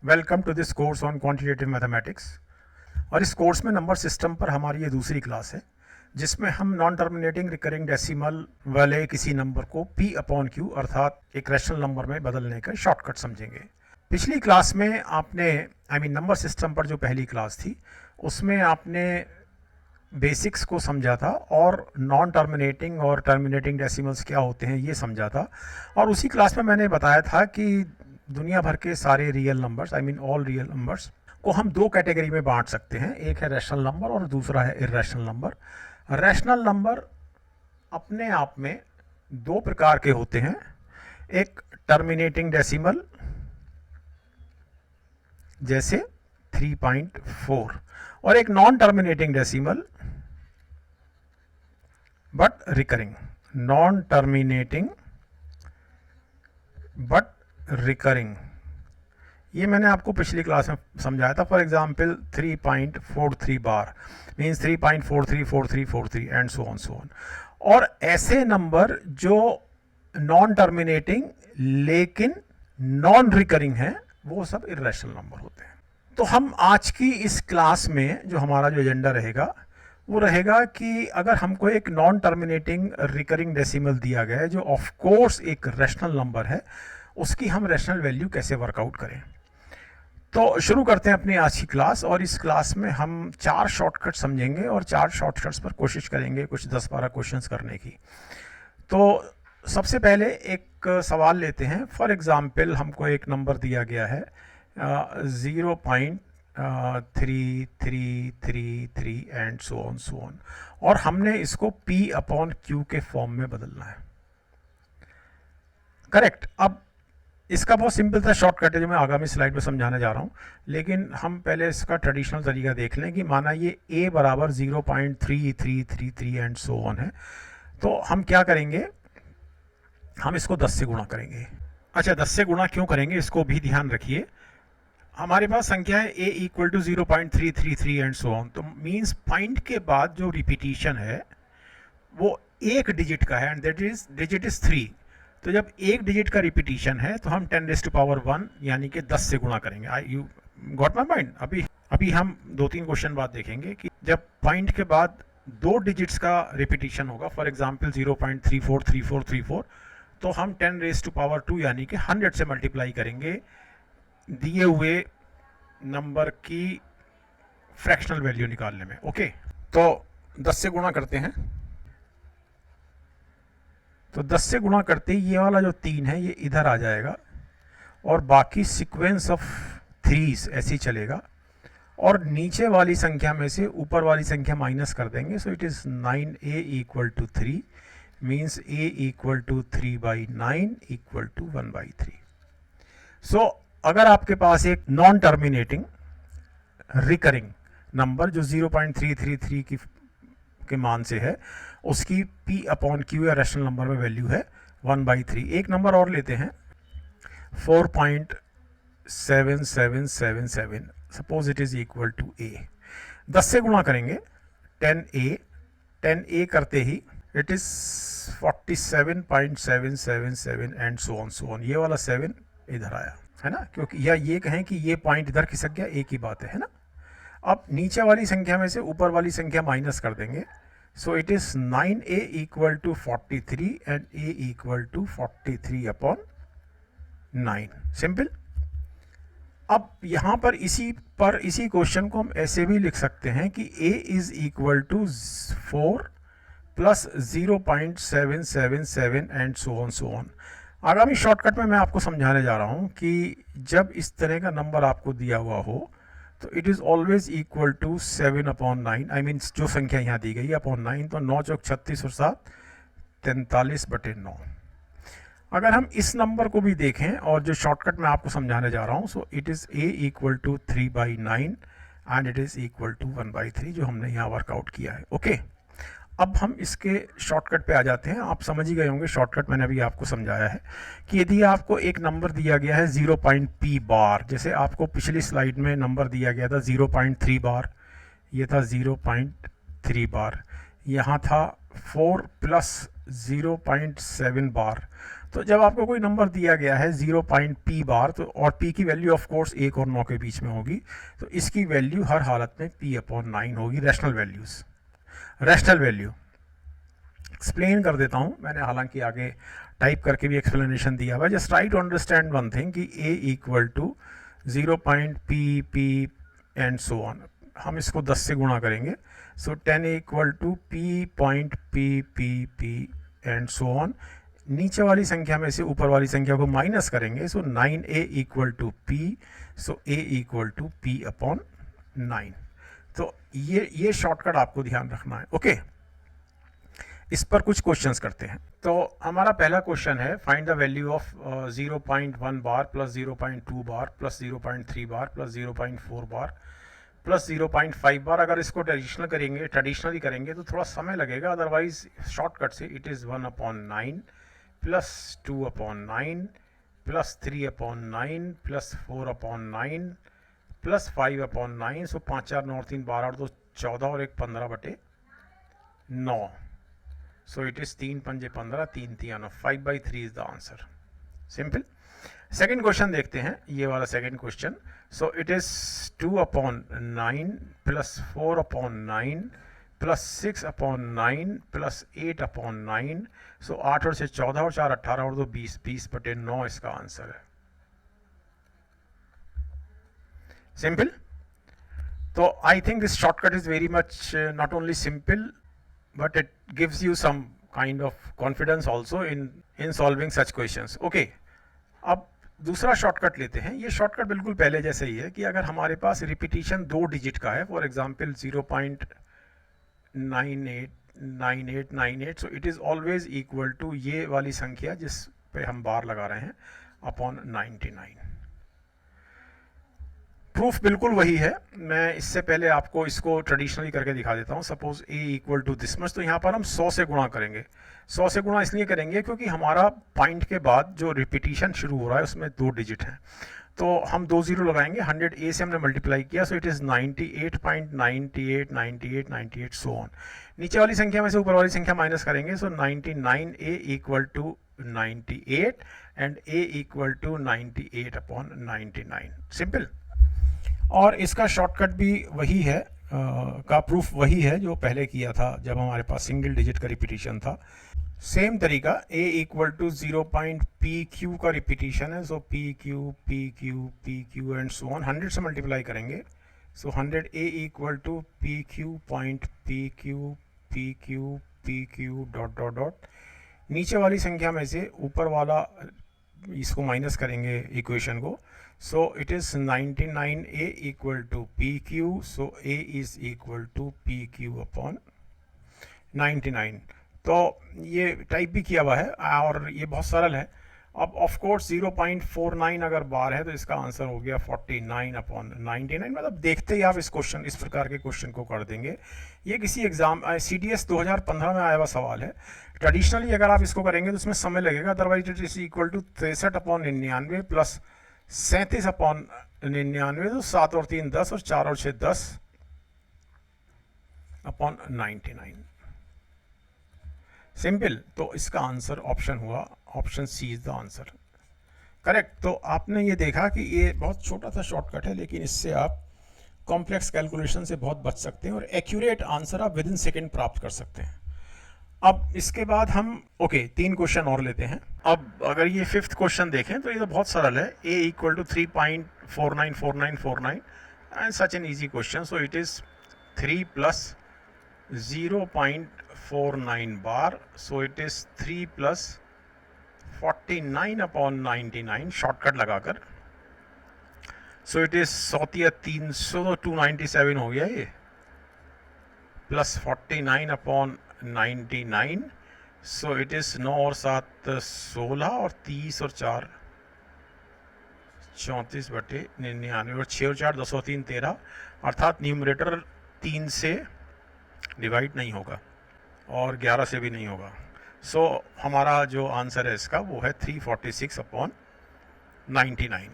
Welcome to this course on quantitative mathematics. और इस course में नंबर सिस्टम पर हमारी ये दूसरी क्लास है जिसमें हम नॉन टर्मिनेटिंग रिकरिंग डेसिमल वाले किसी नंबर को p अपॉन क्यू अर्थात एक रैशनल नंबर में बदलने का शॉर्टकट समझेंगे। पिछली क्लास में आपने नंबर सिस्टम पर जो पहली क्लास थी उसमें आपने बेसिक्स को समझा था और नॉन टर्मिनेटिंग और टर्मिनेटिंग डेसिमल्स क्या होते हैं ये समझा था। और उसी क्लास में मैंने बताया था कि दुनिया भर के सारे real numbers all real numbers को हम दो कैटेगरी में बांट सकते हैं, एक है रैशनल नंबर और दूसरा है इर्रेशनल नंबर। रैशनल नंबर अपने आप में दो प्रकार के होते हैं, एक टर्मिनेटिंग डेसिमल जैसे 3.4 और एक non terminating decimal but recurring, non terminating but recurring. ये मैंने आपको पिछली क्लास में समझाया था। For example 3.43 bar means 3.434343 and so on. और ऐसे नंबर जो नॉन टर्मिनेटिंग लेकिन नॉन रिकरिंग है वो सब इर्रेशनल नंबर होते हैं। तो हम आज की इस क्लास में जो हमारा जो एजेंडा रहेगा वो रहेगा कि अगर हमको एक नॉन टर्मिनेटिंग रिकरिंग डेसिमल दिया गया है जो ऑफ कोर्स एक रैशनल नंबर है, उसकी हम रैशनल वैल्यू कैसे वर्कआउट करें। तो शुरू करते हैं अपनी आज की क्लास। और इस क्लास में हम 4 शॉर्टकट समझेंगे और 4 शॉर्टकट्स पर कोशिश करेंगे कुछ 10-12 क्वेश्चंस करने की। तो सबसे पहले एक सवाल लेते हैं। फॉर एग्जांपल हमको एक नंबर दिया गया है 0.3333 एंड सो ऑन और हमने इसको p अपॉन क्यू के फॉर्म में बदलना है। करेक्ट। अब इसका बहुत सिंपल सा शॉर्टकट है जो मैं आगामी स्लाइड में समझाने जा रहा हूँ, लेकिन हम पहले इसका ट्रेडिशनल तरीका देख लें कि माना ये a बराबर 0.3333 एंड सो ऑन है, तो हम क्या करेंगे, हम इसको 10 से गुणा करेंगे। अच्छा, 10 से गुणा क्यों करेंगे इसको भी ध्यान रखिए। हमारे पास संख्या है a equal to 0.333 and so on, तो मीन्स पॉइंट के बाद जो रिपीटिशन है वो एक डिजिट का है and that is digit is 3। तो जब एक डिजिट का रिपीटिशन है तो हम 10⁻1 यानी कि 10 से गुणा करेंगे। You got my point. अभी हम 2-3 क्वेश्चन बाद देखेंगे कि जब पॉइंट के बाद 2 डिजिट्स का रिपीटिशन होगा, फॉर एग्जांपल 0.343434, तो हम 10⁻2 यानी कि 100 से मल्टीप्लाई करेंगे दिए हुए नंबर की फ्रैक्शनल वैल्यू निकालने में। ओके, तो 10 से गुणा करते हैं। तो 10 से गुणा करते ही ये वाला जो 3 है ये इधर आ जाएगा और बाकी सीक्वेंस ऑफ 3s ऐसे ही चलेगा और नीचे वाली संख्या में से ऊपर वाली संख्या माइनस कर देंगे। So it is 9a equal to 3 means a equal to 3/9 equal to 1/3। So अगर आपके पास एक नॉन टर्मिनेटिंग रिकरिंग नंबर जो 0.333 के मान से है, उसकी p अपॉन क्यू या रैशनल नंबर में वैल्यू है 1/3। एक नंबर और लेते हैं 4.7777, suppose it is equal to a। 10 से गुणा करेंगे 10a करते ही it is 47.777 and so on. ये वाला 7 इधर आया है ना, क्योंकि या ये कहें कि ये पॉइंट इधर खिसक गया, एक ही बात है ना। अब नीचे वाली संख्या में से ऊपर वाली संख्या माइनस कर देंगे। So it is 9a equal to 43 and a equal to 43 upon 9। Simple. अब यहां पर इसी क्वेश्चन को हम ऐसे भी लिख सकते हैं कि a is equal to 4 plus 0.777 and so on. आगामी शॉर्टकट में मैं आपको समझाने जा रहा हूं कि जब इस तरह का नंबर आपको दिया हुआ हो तो it is always equal to 7/9। जो संख्या यहाँ दी गई है अपॉन 9, तो 9 चौक 36 और 7 43/9। अगर हम इस नंबर को भी देखें और जो शॉर्टकट मैं आपको समझाने जा रहा हूँ, so it is a equal to 3/9 and it is equal to 1/3 जो हमने यहाँ वर्कआउट किया है। ओके, अब हम इसके शॉर्टकट पे आ जाते हैं। आप समझ ही गए होंगे शॉर्टकट मैंने अभी आपको समझाया है कि यदि आपको एक नंबर दिया गया है 0.p बार, जैसे आपको पिछली स्लाइड में नंबर दिया गया था 0.3 बार, ये था 0.3 बार, यहाँ था 4 प्लस 0.7 बार, तो जब आपको कोई नंबर दिया गया है 0.p बार, तो और p की वैल्यू ऑफ कोर्स 1 और 9 के बीच में होगी, तो इसकी वैल्यू हर हालत में p/9 होगी, रैशनल वैल्यू। एक्सप्लेन कर देता हूँ, मैंने हालांकि आगे टाइप करके भी एक्सप्लेनेशन दिया हुआ है। Just try to understand one thing कि a equal to 0.p and so on. हम इसको 10 से गुणा करेंगे, so 10 equal to p.p and so on. नीचे वाली संख्या में से ऊपर वाली संख्या को माइनस करेंगे, so 9a equal to p, so a equal to p/9। तो ये शॉर्टकट आपको ध्यान रखना है। ओके, इस पर कुछ क्वेश्चंस करते हैं। तो हमारा पहला क्वेश्चन है, find the value of 0.1 bar plus 0.2 bar plus 0.3 bar plus 0.4 bar plus 0.5 बार। अगर इसको ट्रेडिशनली करेंगे तो थोड़ा समय लगेगा, अदरवाइज शॉर्टकट से it is 1/9 plus 2/9 plus 3/9 plus 4/9 plus 5/9। सो 5 4 9 3 12 2 14 और 1 15/9। So it is 3 पंजे 15, 3 3 5/3 is the answer. Simple. Second question देखते हैं, ये वाला second question. So it is 2/9 plus 4/9 plus 6/9 plus 8/9। सो 8 और से 14 और 4 18 और 2 20, 20/9 इसका आंसर है। सिंपल। तो I think this shortcut is very much not only simple, but it gives you some kind of confidence also in solving such questions. Okay, अब दूसरा shortcut लेते हैं। ये शॉर्टकट बिल्कुल पहले जैसे ही है कि अगर हमारे पास रिपीटिशन 2 डिजिट का है, for example 0.989898, so it is always equal to ये वाली संख्या जिस पे हम बार लगा रहे हैं अपॉन 99। प्रूफ बिल्कुल वही है। मैं इससे पहले आपको इसको ट्रेडिशनली करके दिखा देता हूँ। Suppose a equal to this much, तो यहाँ पर हम 100 से गुणा करेंगे। 100 से गुणा इसलिए करेंगे क्योंकि हमारा पॉइंट के बाद जो रिपीटिशन शुरू हो रहा है उसमें 2 डिजिट हैं, तो हम 2 0 लगाएंगे। 100a से हमने मल्टीप्लाई किया, सो इट इज़ 98.989898 सो ऑन। नीचे वाली संख्या में से ऊपर वाली संख्या माइनस करेंगे, so 99a equal to 98 and a equal to 98/99। Simple. और इसका शॉर्टकट भी वही है, का प्रूफ वही है जो पहले किया था जब हमारे पास सिंगल डिजिट का रिपीटिशन था। सेम तरीका a इक्वल टू 0.pq का रिपीटिशन है, so pq and so on. 100 से मल्टीप्लाई करेंगे, so 100a equal to pq dot dot dot. नीचे वाली संख्या में से ऊपर वाला इसको माइनस करेंगे इक्वेशन को, so it is 99a equal to pq, so a is equal to pq/99। तो ये टाइप भी किया हुआ है और ये बहुत सरल है। अब ऑफ कोर्स 0.49 अगर बार है तो इसका आंसर हो गया 49/99। मतलब देखते ही आप इस प्रकार के क्वेश्चन को कर देंगे। ये किसी एग्जाम CDS 2015 में आया हुआ सवाल है। ट्रेडिशनली अगर आप इसको करेंगे तो उसमें समय लगेगा, otherwise it is equal to 63/99 plus 37/99, तो 7 और 3 10 और 4 और 6 10/99। सिंपल। तो इसका आंसर ऑप्शन हुआ, option C is the answer. Correct. तो आपने ये देखा कि ये बहुत छोटा सा शॉर्टकट है, लेकिन इससे आप कॉम्प्लेक्स कैलकुलेशन से बहुत बच सकते हैं और एक्यूरेट आंसर आप विद इन सेकेंड प्राप्त कर सकते हैं। अब इसके बाद हम 3 क्वेश्चन और लेते हैं। अब अगर ये 5th क्वेश्चन देखें तो ये तो बहुत सरल है। a equal to 3.494949 and such an easy question, so it is 3 plus 0.49 bar, so it is 3 plus 49/99 shortcut लगाकर। सो इट इज 100 297 हो गया ये, प्लस 49/99, सो इट इज 9 और 7 16 और 30 और 4 34/99 और 6 और 4 10 और 3 13, अर्थात न्यूमरेटर 3 से डिवाइड नहीं होगा और 11 से भी नहीं होगा। सो हमारा जो आंसर है इसका वो है 346/99।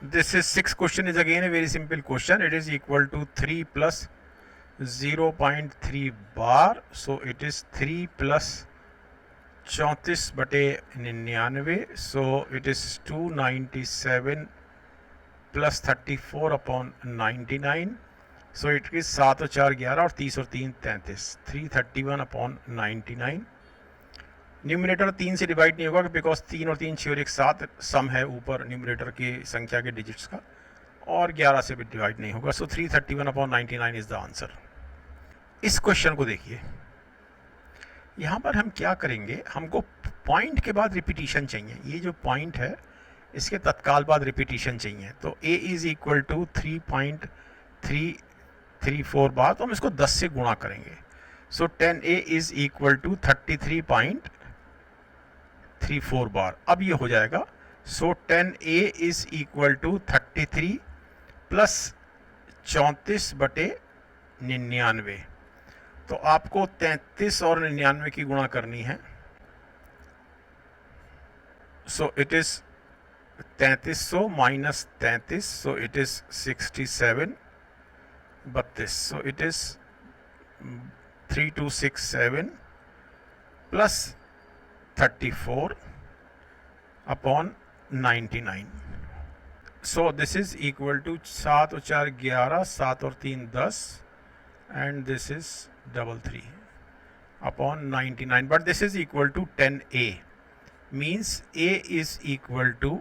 This is 6th question is again a very simple question. It is equal to 3 plus 0.3 bar, so it is 3 plus 34/99, so it is 297 plus 34/99, so it is 7 और 4 11 और 30 और 3 33, 331/99। न्यूमिनेटर 3 से डिवाइड नहीं होगा बिकॉज 3 और 3 6 और 1 7 सम है ऊपर न्यूमिनेटर की संख्या के डिजिट्स का, और 11 से भी डिवाइड नहीं होगा, सो 331/99 इज़ द आंसर। इस क्वेश्चन को देखिए, यहाँ पर हम क्या करेंगे, हमको पॉइंट के बाद रिपीटिशन चाहिए। ये जो पॉइंट है इसके तत्काल बाद रिपीटिशन चाहिए, तो a is equal to 3.334 bar, तो हम इसको 10 से गुणा करेंगे। So 10a is equal to 33.34 bar. अब ये हो जाएगा, so 10a is equal to 33 plus 34/99, तो आपको 33 और 99 की गुणा करनी है। So it is 3300 minus 33, so it is 67 32, so it is 3267 plus 34/99, so this is equal to 7 और 4 11, 7 और 3 10, and this is 33/99, but this is equal to 10a, means a is equal to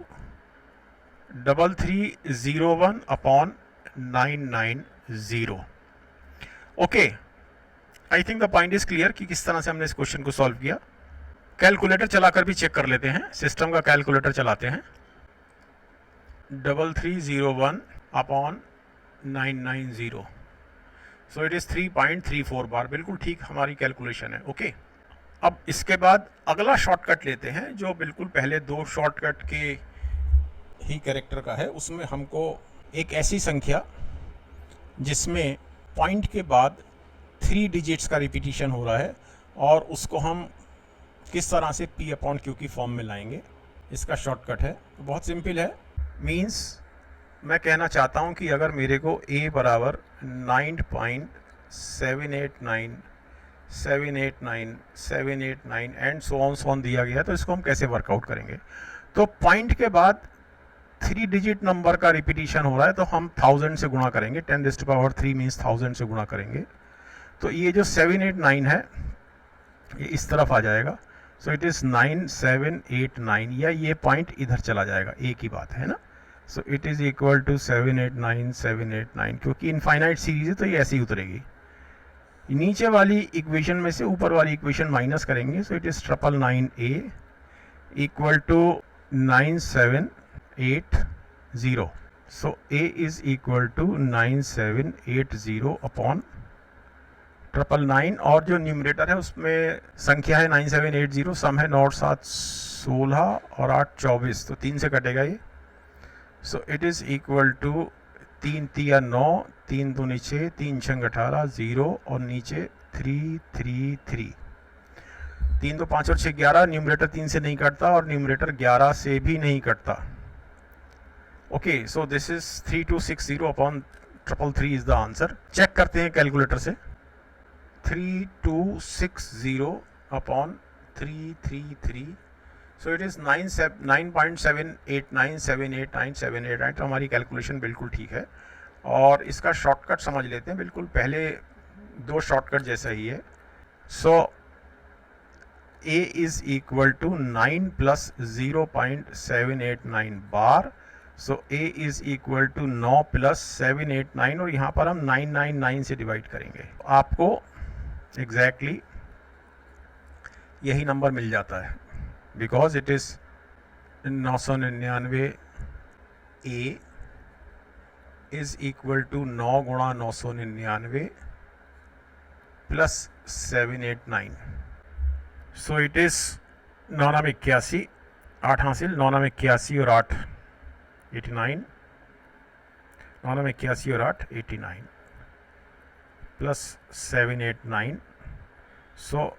3301/990। Okay, I think the point is clear कि किस तरह से हमने इस question को solve किया। कैलकुलेटर चलाकर भी चेक कर लेते हैं, सिस्टम का कैलकुलेटर चलाते हैं। 3301/990, सो इट इज़ 3.34 बार, बिल्कुल ठीक हमारी कैलकुलेशन है। ओके, अब इसके बाद अगला शॉर्टकट लेते हैं, जो बिल्कुल पहले दो शॉर्टकट के ही कैरेक्टर का है। उसमें हमको एक ऐसी संख्या जिसमें पॉइंट के बाद 3 डिजिट्स का रिपीटिशन हो रहा है, और उसको हम किस तरह से P/Q की फॉर्म में लाएंगे, इसका शॉर्टकट है। बहुत सिंपल है, मीन्स मैं कहना चाहता हूँ कि अगर मेरे को a बराबर 9.789 789 789 एंड सो ऑन दिया गया है, तो इसको हम कैसे वर्कआउट करेंगे। तो पॉइंट के बाद 3 डिजिट नंबर का रिपीटिशन हो रहा है, तो हम 1000 से गुणा करेंगे। 10⁻³ मीन्स 1000 से गुणा करेंगे, तो ये जो 789 है ये इस तरफ आ जाएगा। सो इट इज़ 9789, या ये पॉइंट इधर चला जाएगा, एक ही बात है ना। So it is equal to 789 789, क्योंकि इनफाइनाइट सीरीज है तो ये ऐसे ही उतरेगी। नीचे वाली इक्वेशन में से ऊपर वाली इक्वेशन माइनस करेंगे, so it is 999a equal to 9780, so a is equal to 9780/999, और जो न्यूमरेटर है उसमें संख्या है 9780, सम है 9 7 16 और 8 24, तो 3 से कटेगा ये। So it is equal to 3 3 9, 3 2 6, 3 6 18 0, और नीचे 333, 3 2 5 और 6 11, न्यूमरेटर 3 से नहीं कटता और न्यूमरेटर 11 से भी नहीं कटता। Okay, so this is 3260/333 is the answer. Check करते हैं कैलकुलेटर से। 3260/333, सो इट इज़ 9.789789789, तो हमारी कैलकुलेशन बिल्कुल ठीक है। और इसका शॉर्टकट समझ लेते हैं, बिल्कुल पहले दो शॉर्टकट जैसा ही है। So a is equal to 9 plus 0.789 bar, so a is equal to 9 plus 789, और यहाँ पर हम 999 से डिवाइड करेंगे, आपको एग्जैक्टली यही नंबर मिल जाता है, because it is 999 a is equal to 9 गुणा 999 प्लस 789, सो इट इज़ 9 में 81, 8 हासिल, 9 में 81 और 8 89, 9 में 81 और 8 89 plus 789, so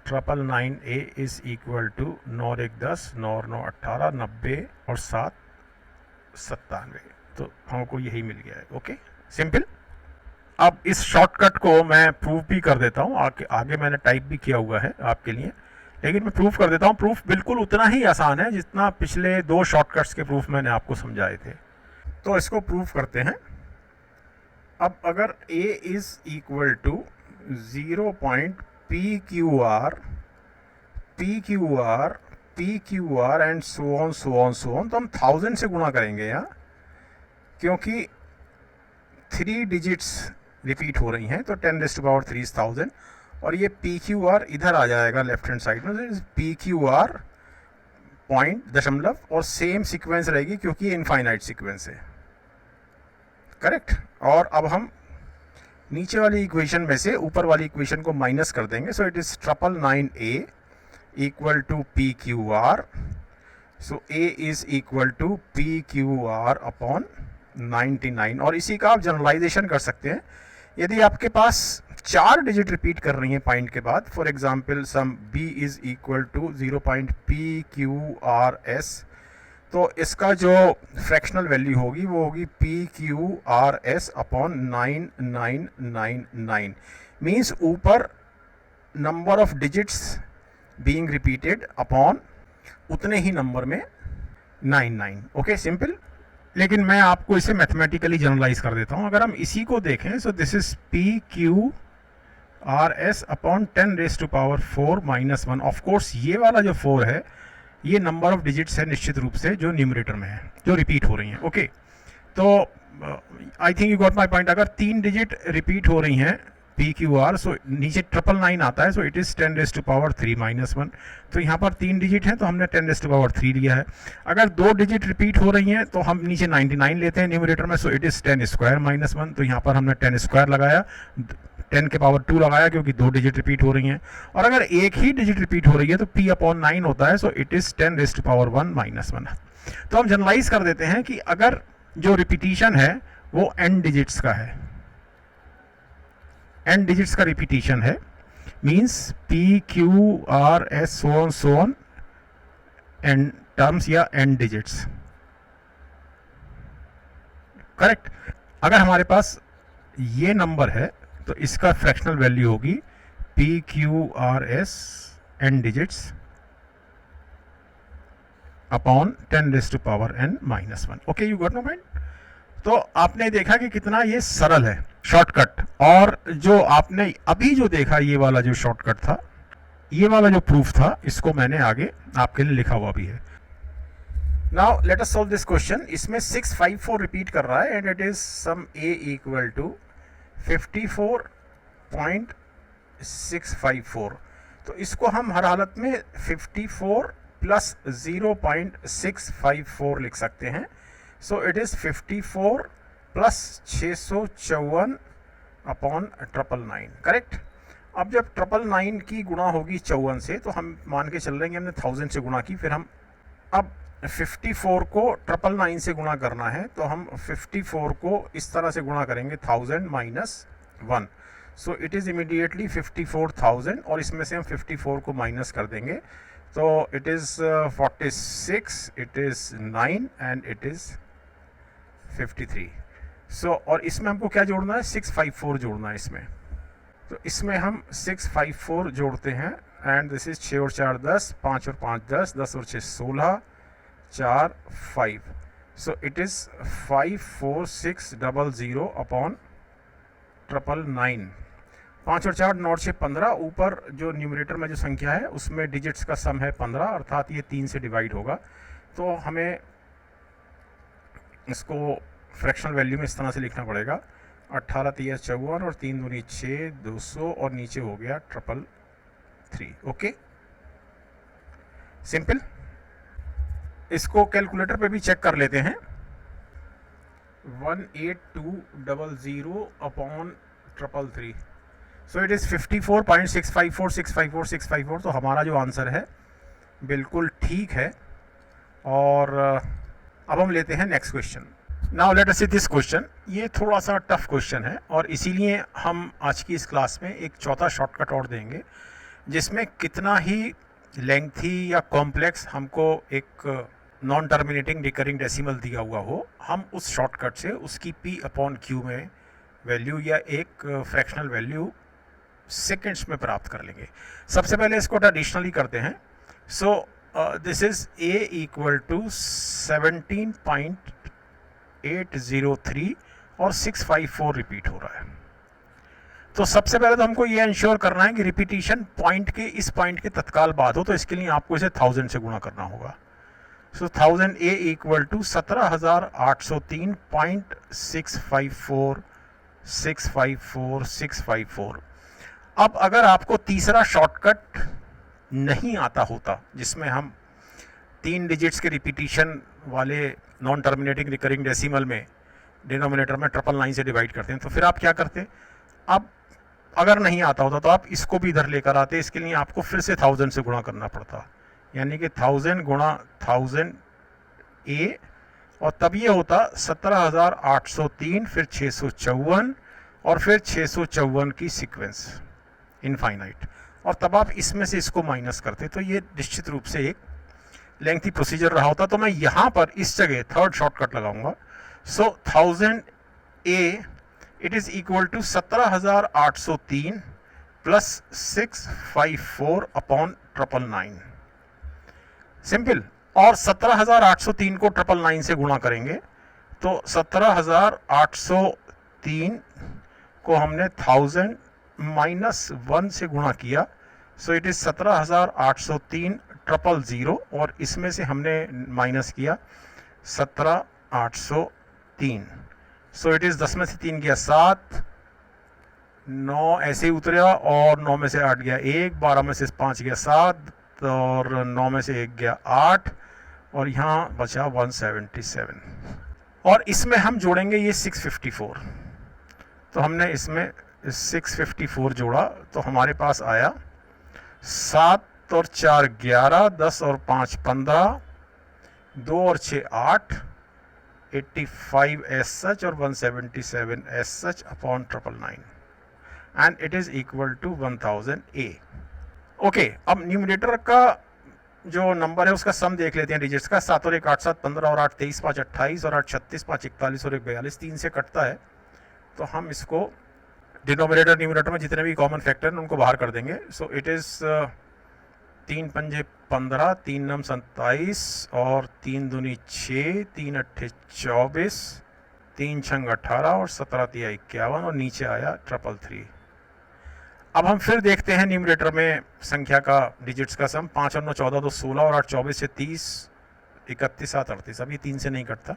999a is equal to 9 और 1 10, 9 और 9 18, 90 और 7 97, तो हमको यही मिल गया है। Okay, simple. अब इस शॉर्टकट को मैं प्रूव भी कर देता हूँ, आगे मैंने टाइप भी किया हुआ है आपके लिए, लेकिन मैं प्रूफ कर देता हूँ। प्रूफ बिल्कुल उतना ही आसान है जितना पिछले 2 शॉर्टकट्स के प्रूफ मैंने आपको समझाए थे। तो इसको प्रूफ करते हैं। अब अगर a is equal to 0.pqr and so on, तो हम 1000 से गुणा करेंगे यहाँ, क्योंकि 3 डिजिट्स रिपीट हो रही हैं, तो 10⁻³ इज 1000, और ये PQR इधर आ जाएगा लेफ्ट हैंड साइड में, PQR पॉइंट दशमलव, और सेम सीक्वेंस रहेगी क्योंकि ये इनफाइनाइट सीक्वेंस है, करेक्ट। और अब हम नीचे वाली इक्वेशन में से ऊपर वाली इक्वेशन को माइनस कर देंगे, so it is 999A equal to PQR, so A is equal to PQR upon 99, और इसी का आप जनरलाइजेशन कर सकते हैं। यदि आपके पास 4 डिजिट रिपीट कर रही हैं पॉइंट के बाद, for example some b is equal to 0.pqrs, तो इसका जो फ्रैक्शनल वैल्यू होगी वो होगी PQRS अपॉन 9999, मीन्स ऊपर number of digits being repeated upon उतने ही नंबर में 99। Okay, simple. लेकिन मैं आपको इसे मैथमेटिकली जनरलाइज कर देता हूँ। अगर हम इसी को देखें, सो this is PQRS upon 10⁻⁴ - 1। Of course ये वाला जो 4 है ये नंबर ऑफ डिजिट्स है निश्चित रूप से जो न्यूमरेटर में है, जो रिपीट हो रही हैं। ओके, तो I think you got my point. अगर 3 डिजिट रिपीट हो रही हैं PQR, सो नीचे 999 आता है, सो इट इज़ 10⁻³ - 1। तो यहाँ पर 3 डिजिट हैं तो हमने 10⁻³ लिया है। अगर 2 डिजिट रिपीट हो रही हैं तो हम नीचे 99 लेते हैं न्यूमरेटर में, सो इट इज़ 10² - 1। तो यहाँ पर हमने 10² लगाया, 10 के पावर 2 लगाया क्योंकि 2 डिजिट रिपीट हो रही हैं। और अगर एक ही डिजिट रिपीट हो रही है तो P अपॉन 9 होता है, सो इट इज़ 10⁻1 - 1। तो हम जनरलाइज कर देते हैं कि अगर जो रिपीटिशन है वो n डिजिट्स का है, n डिजिट्स का रिपीटिशन है, means PQRS so on n terms या n डिजिट्स, करेक्ट। अगर हमारे पास ये नंबर है तो इसका फ्रैक्शनल वैल्यू होगी PQRS n digits upon 10⁻n - 1। Okay, you got no point. तो आपने देखा कि कितना ये सरल है शॉर्टकट, और जो आपने अभी जो देखा ये वाला जो शॉर्टकट था, ये वाला जो प्रूफ था, इसको मैंने आगे आपके लिए लिखा हुआ भी है। Now let us solve this question. इसमें 654 रिपीट कर रहा है and it is some a equal to 54.654। तो इसको हम हर हालत में 54 प्लस 0.654 लिख सकते हैं। So it is 54 plus 654 upon 999, correct. अब जब 999 की गुणा होगी 54 से, तो हम मान के चल रहे हैं कि हमने 1000 से गुणा की, फिर हम अब 54 को 999 से गुणा करना है, तो हम 54 को इस तरह से गुणा करेंगे 1000 minus 1, so it is immediately 54,000, और इसमें से हम 54 को माइनस कर देंगे, तो it is 46, it is 9 and it is 53। सो और इसमें हमको क्या जोड़ना है, 654 जोड़ना है इसमें। तो इसमें हम 654 जोड़ते हैं एंड दिस इज 6 और 4 10, 5 और 5 10, 10 और 6 16, 4 5। सो इट इज़ 54600 अपॉन 999। 5 और 4 9 और 6 15, ऊपर जो न्यूमरेटर में जो संख्या है उसमें डिजिट्स का सम है 15, अर्थात ये 3 से डिवाइड होगा। तो हमें इसको फ्रैक्शनल वैल्यू में इस तरह से लिखना पड़ेगा, 18 3 54 और 3 दूनी 6, 200, और नीचे हो गया 333। Okay, simple. इसको कैलकुलेटर पे भी चेक कर लेते हैं। 18200 अपॉन 333, सो इट इज़ 54.654 तो हमारा जो आंसर है बिल्कुल ठीक है। और अब हम लेते हैं next question. Now let us see this question. ये थोड़ा सा टफ क्वेश्चन है और इसीलिए हम आज की इस क्लास में एक चौथा शॉर्टकट और देंगे, जिसमें कितना ही लेंथी या कॉम्प्लेक्स हमको एक नॉन टर्मिनेटिंग रिकरिंग डेसिमल दिया हुआ हो, हम उस शॉर्टकट से उसकी P/Q में वैल्यू या एक फ्रैक्शनल वैल्यू सेकेंड्स में प्राप्त कर लेंगे। सबसे पहले इसको ट्रेडिशनली करते हैं। So this is a equal to 17.803 और 654 रिपीट हो रहा है। तो सबसे पहले तो हमको ये इंश्योर करना है कि रिपीटिशन पॉइंट के इस पॉइंट के तत्काल बाद हो, तो इसके लिए आपको इसे 1000 से गुणा करना होगा। सो 1000 ए इक्वल टू 17,803.654 अब अगर आपको तीसरा शॉर्टकट नहीं आता होता जिसमें हम 3 डिजिट्स के रिपीटिशन वाले नॉन टर्मिनेटिंग रिकरिंग डेसिमल में डिनोमिनेटर में 999 से डिवाइड करते हैं, तो फिर आप क्या करते? अब अगर नहीं आता होता तो आप इसको भी इधर लेकर आते। इसके लिए आपको फिर से 1000 से गुणा करना पड़ता, यानी कि 1000 गुणा 1000 ए, और तब ये होता 17,803 फिर 654 और फिर 654 की सीक्वेंस इनफाइनाइट, और तब आप इसमें से इसको माइनस करते। तो ये निश्चित रूप से एक लेंथी प्रोसीजर रहा होता। तो मैं यहाँ पर इस जगह थर्ड शॉर्टकट लगाऊंगा। So 1000 a it is equal to 17,803 plus 654 upon 999, simple. और 17,803 को 999 से गुणा करेंगे तो 17,803 को हमने 1000 माइनस 1 से गुणा किया, सो इट इज 17,803 000, और इसमें से हमने माइनस किया 17,803, सो इट इज 10 में से 3 गया 7, 9 ऐसे ही उतरा, और 9 में से 8 गया 1, 12 में से 5 गया 7, और 9 में से 1 गया 8, और यहाँ बचा 177, और इसमें हम जोड़ेंगे ये 654। तो हमने इसमें 654 जोड़ा तो हमारे पास आया 7 और 4 11, 10 और 5 15, 2 और 6 8, 85 एस सच और 177 as such upon 999, and it is equal to 1000 a. Okay, अब न्यूमरेटर का जो नंबर है उसका सम देख लेते हैं डिजिट्स का। 7 और 1 8 7 15, और 8 23 5 28, और 8 36 5 41, और 1 42, 3 से कटता है। तो हम इसको डिनोमिनेटर न्यूमरेटर में जितने भी कॉमन फैक्टर हैं उनको बाहर कर देंगे। सो इट इज़ 3 पंजे 15, 3 नम 27, और 3 दूनी 6, 3 अट्ठे 24, 3 छंग 18, और 17 तिया 51, और नीचे आया 333। अब हम फिर देखते हैं न्यूमरेटर में संख्या का डिजिट्स का सम। 5 और 9 14, 2 16, और 8 24 से 30, 31 7 38। अब ये 3 से नहीं कटता,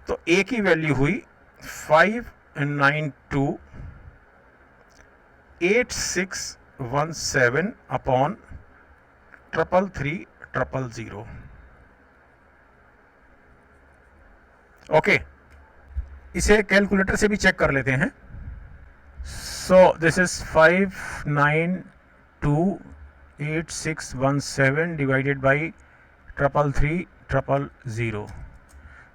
तो ए की वैल्यू हुई 5928617 अपॉन 33300। ओके, इसे कैलकुलेटर से भी चेक कर लेते हैं। So this is 5928617 divided by 33300.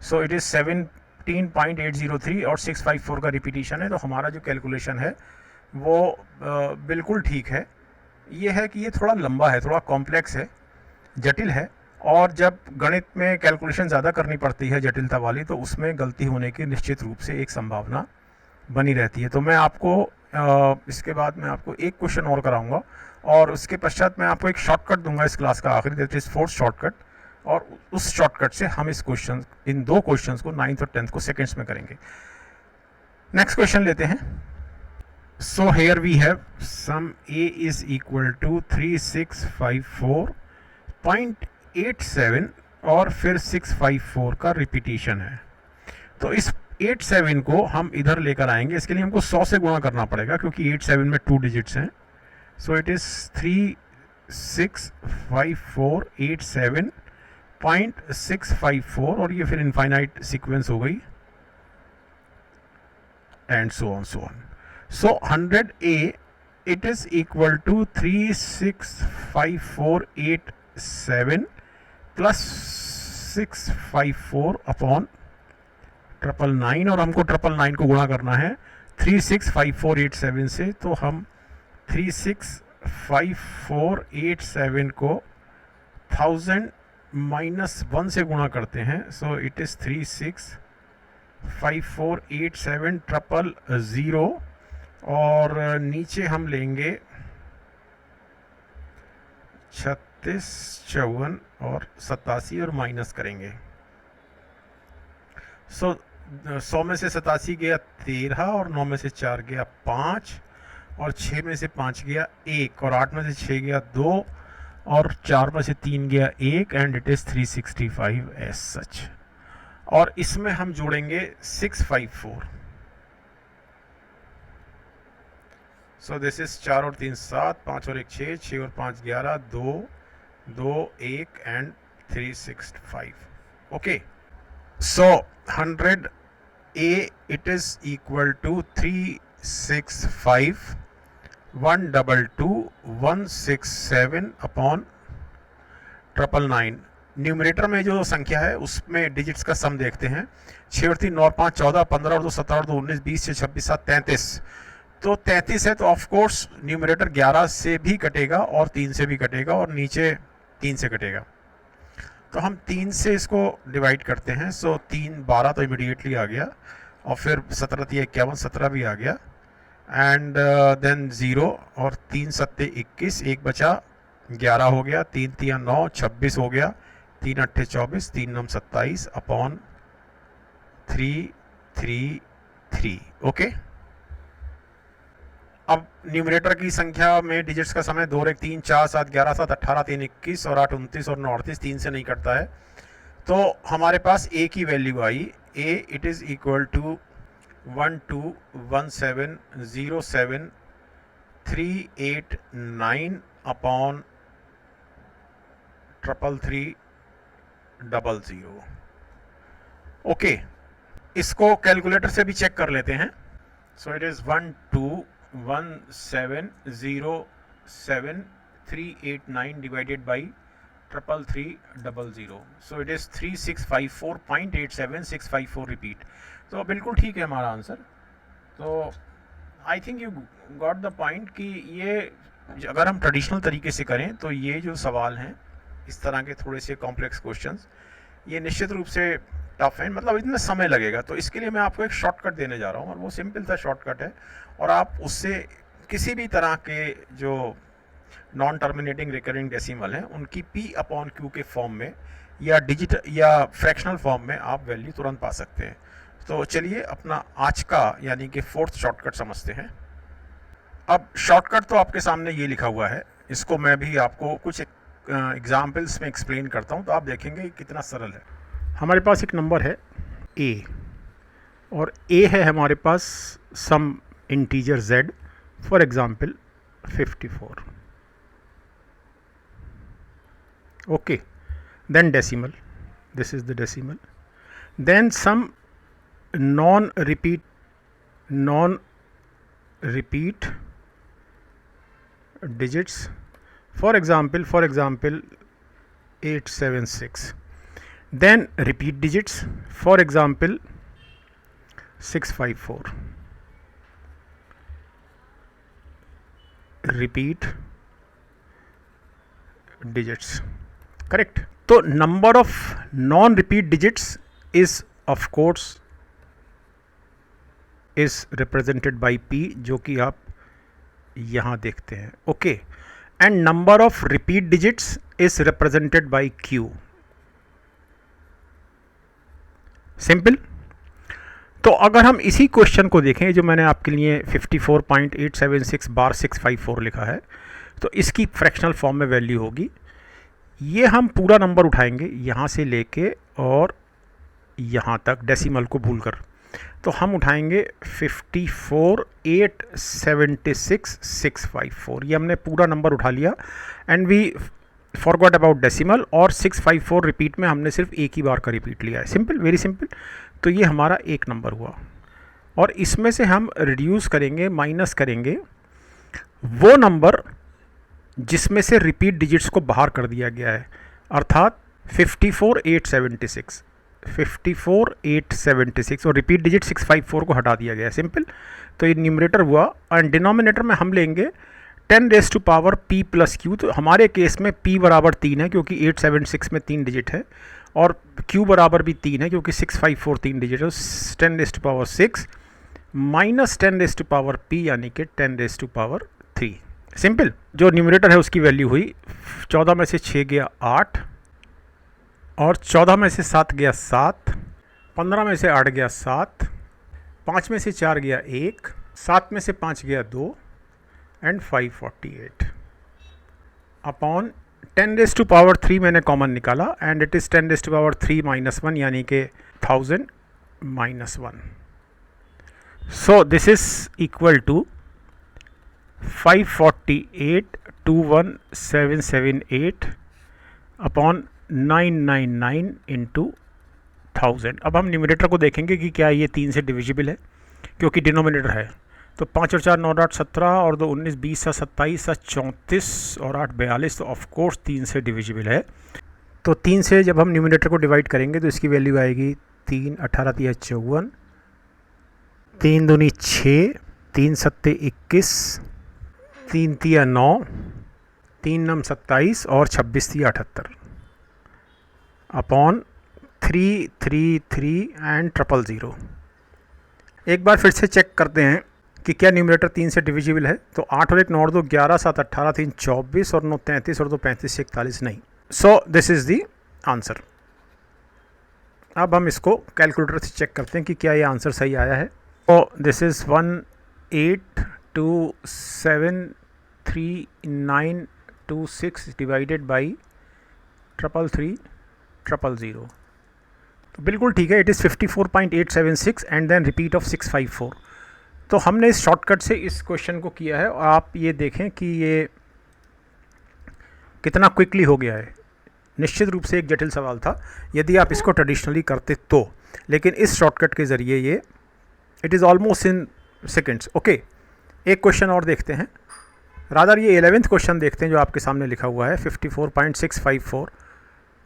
So it is 17.803 और 654 का रिपीटिशन है। तो हमारा जो कैलकुलेशन है वो बिल्कुल ठीक है। ये है कि ये थोड़ा लंबा है, थोड़ा कॉम्प्लेक्स है, जटिल है, और जब गणित में कैलकुलेशन ज़्यादा करनी पड़ती है जटिलता वाली, तो उसमें गलती होने की निश्चित रूप से एक संभावना बनी रहती है। तो मैं आपको इसके बाद मैं आपको एक क्वेश्चन और कराऊंगा, और उसके पश्चात मैं आपको एक शॉर्टकट दूंगा इस क्लास का आखिरी, दैट इज 4th शॉर्टकट, और उस शॉर्टकट से हम इन 2 क्वेश्चंस को 9th और 10th को सेकंड्स में करेंगे। नेक्स्ट क्वेश्चन लेते हैं। So here we have some a is equal to 3654.87 और फिर 654 का रिपीटिशन है। तो इस 87 को हम इधर लेकर आएंगे। इसके लिए हमको 100 से गुणा करना पड़ेगा, क्योंकि 87 में 2 डिजिट्स हैं। सो इट इज़ 365487.654, और ये फिर इनफाइनाइट सीक्वेंस हो गई, and so on so on. So 100A it is equal to 365487 plus 654 upon 999, और हमको 999 को गुणा करना है 365487 से। तो हम 365487 को 1000 माइनस 1 से गुणा करते हैं। सो इट इज़ 365487 000, और नीचे हम लेंगे 36, 54 और 87 और माइनस करेंगे। 100 में से 87 गया 13 और 9 में से 4 गया 5 और 6 में से 5 गया 1 और 8 में से 6 गया 2 और 4 में से 3 गया 1 and it is 365 as such. और इसमें हम जोड़ेंगे 654। सो दिस इज 4 और 3 7, 5 और 1 6, 6 और 5 11, 2 2 1 and 365। Okay, so 100 A it is equal to 365 122 167 upon 999। Numerator में जो संख्या है उसमें डिजिट्स का सम देखते हैं। 6 और 3 9 और 5 14, 15 और 2 17 और 2 19, 20 से 26 7 33। तो 33 है तो ऑफ कोर्स न्यूमरेटर 11 से भी कटेगा और 3 से भी कटेगा और नीचे 3 से कटेगा। तो हम 3 से इसको डिवाइड करते हैं। सो 3 12 तो इमीडिएटली आ गया और फिर 17 3 51 17 भी आ गया एंड देन 0 और 3 7 21, 1 बचा 11 हो गया, 3 3 9 26 हो गया, 3 8 24, 3 9 27 अपॉन 333। ओके, अब न्यूमरेटर की संख्या में डिजिट्स का समय 2 और 1 3 4 7 11 7 18 3 21 और 8 29 और 9 38, 3 से नहीं कटता है। तो हमारे पास ए की वैल्यू आई, a it is equal to 121707389 upon 33300। Okay, इसको कैलकुलेटर से भी चेक कर लेते हैं। So it is 121707389 divided by 33300। So it is 3654.87654 repeat. तो बिल्कुल ठीक है हमारा आंसर। तो I think you got the point कि ये अगर हम ट्रेडिशनल तरीके से करें तो ये जो सवाल हैं इस तरह के थोड़े से कॉम्प्लेक्स क्वेश्चंस ये निश्चित रूप से टफ है, मतलब इतना समय लगेगा। तो इसके लिए मैं आपको एक शॉर्टकट देने जा रहा हूँ और वो सिंपल सा शॉर्टकट है और आप उससे किसी भी तरह के जो नॉन टर्मिनेटिंग रिकरिंग डेसिमल हैं उनकी P/Q के फॉर्म में या डिजिट या फ्रैक्शनल फॉर्म में आप वैल्यू तुरंत पा सकते हैं। तो चलिए अपना आज का यानी कि 4th शॉर्टकट समझते हैं। अब शॉर्टकट तो आपके सामने ये लिखा हुआ है, इसको मैं भी आपको कुछ एग्जाम्पल्स में एक्सप्लेन करता हूँ तो आप देखेंगे कितना सरल है। हमारे पास एक नंबर है a और a है हमारे पास some integer z, for example 54। Okay, then decimal, this is the decimal, then some non-repeat digits, for example 876, then repeat digits, for example 654, repeat digits, correct. तो number of non repeat digits is of course is represented by P, जो कि आप यहाँ देखते हैं। Okay, and number of repeat digits is represented by Q। Simple. तो अगर हम इसी क्वेश्चन को देखें जो मैंने आपके लिए 54.876 बार 654 लिखा है, तो इसकी फ्रैक्शनल फॉर्म में वैल्यू होगी, ये हम पूरा नंबर उठाएंगे यहाँ से लेके और यहाँ तक डेसिमल को भूलकर, तो हम उठाएंगे 54,876,654। ये हमने पूरा नंबर उठा लिया and we forgot about decimal, और 654 रिपीट में हमने सिर्फ एक ही बार का रिपीट लिया है। Simple, very simple. तो ये हमारा एक नंबर हुआ और इसमें से हम रिड्यूस करेंगे, माइनस करेंगे वो नंबर जिसमें से रिपीट डिजिट्स को बाहर कर दिया गया है, अर्थात 54,876 और रिपीट डिजिट 654 को हटा दिया गया है। सिंपल। तो ये न्यूमरेटर हुआ एंड डिनोमिनेटर में हम लेंगे 10⁻P + Q। तो हमारे केस में P बराबर 3 है क्योंकि 876 में 3 डिजिट है और Q बराबर भी 3 है क्योंकि 654 3 डिजिट है। 10⁻6 minus 10 raise to power p यानी कि 10 रेज टू पावर 3। सिंपल। जो न्यूमरेटर है उसकी वैल्यू हुई 14 में से 6 गया 8, और 14 में से 7 गया 7, 15 में से 8 गया 7, 5 में से 4 गया 1, 7 में से 5 गया 2 and 548 upon 10 raise to power 3 मैंने कॉमन निकाला and it is 10 raise to power 3 minus 1 यानी कि 1000 minus 1। So this is equal to 548,21778 upon 999 into 1000। अब हम न्यूमरेटर को देखेंगे कि क्या ये 3 से डिविजिबल है, क्योंकि डिनोमिनेटर है। तो 5 और 4 9 8 17 और 2 19 20 27 34 और 8 42, तो ऑफकोर्स 3 से डिविजिबल है। तो 3 से जब हम न्यूमरेटर को डिवाइड करेंगे तो इसकी वैल्यू आएगी 3 18 3 54, 3 दूनी 6, 3 सत्ते 21, 3 तिया 9, 3 नम 27 और 26 तिया 78 अपॉन 333 एंड 000। एक बार फिर से चेक करते हैं कि क्या न्यूमरेटर 3 से डिविजिबल है। तो 8 और 1 9 और 2 11, 7 18, 3 24 और 9 33 और 2 35 41 नहीं। सो दिस इज़ दी आंसर। अब हम इसको कैलकुलेटर से चेक करते हैं कि क्या ये आंसर सही आया है। तो दिस इज़ 182733926 डिवाइडेड बाई 333 तो बिल्कुल ठीक है। It is 54.876 and then repeat of 654। तो हमने इस शॉर्टकट से इस क्वेश्चन को किया है, और आप ये देखें कि ये कितना क्विकली हो गया है। निश्चित रूप से एक जटिल सवाल था यदि आप इसको ट्रेडिशनली करते तो, लेकिन इस शॉर्टकट के ज़रिए ये it is almost in seconds. Okay, एक क्वेश्चन और देखते हैं, रादर ये 11th क्वेश्चन देखते हैं जो आपके सामने लिखा हुआ है। 54.654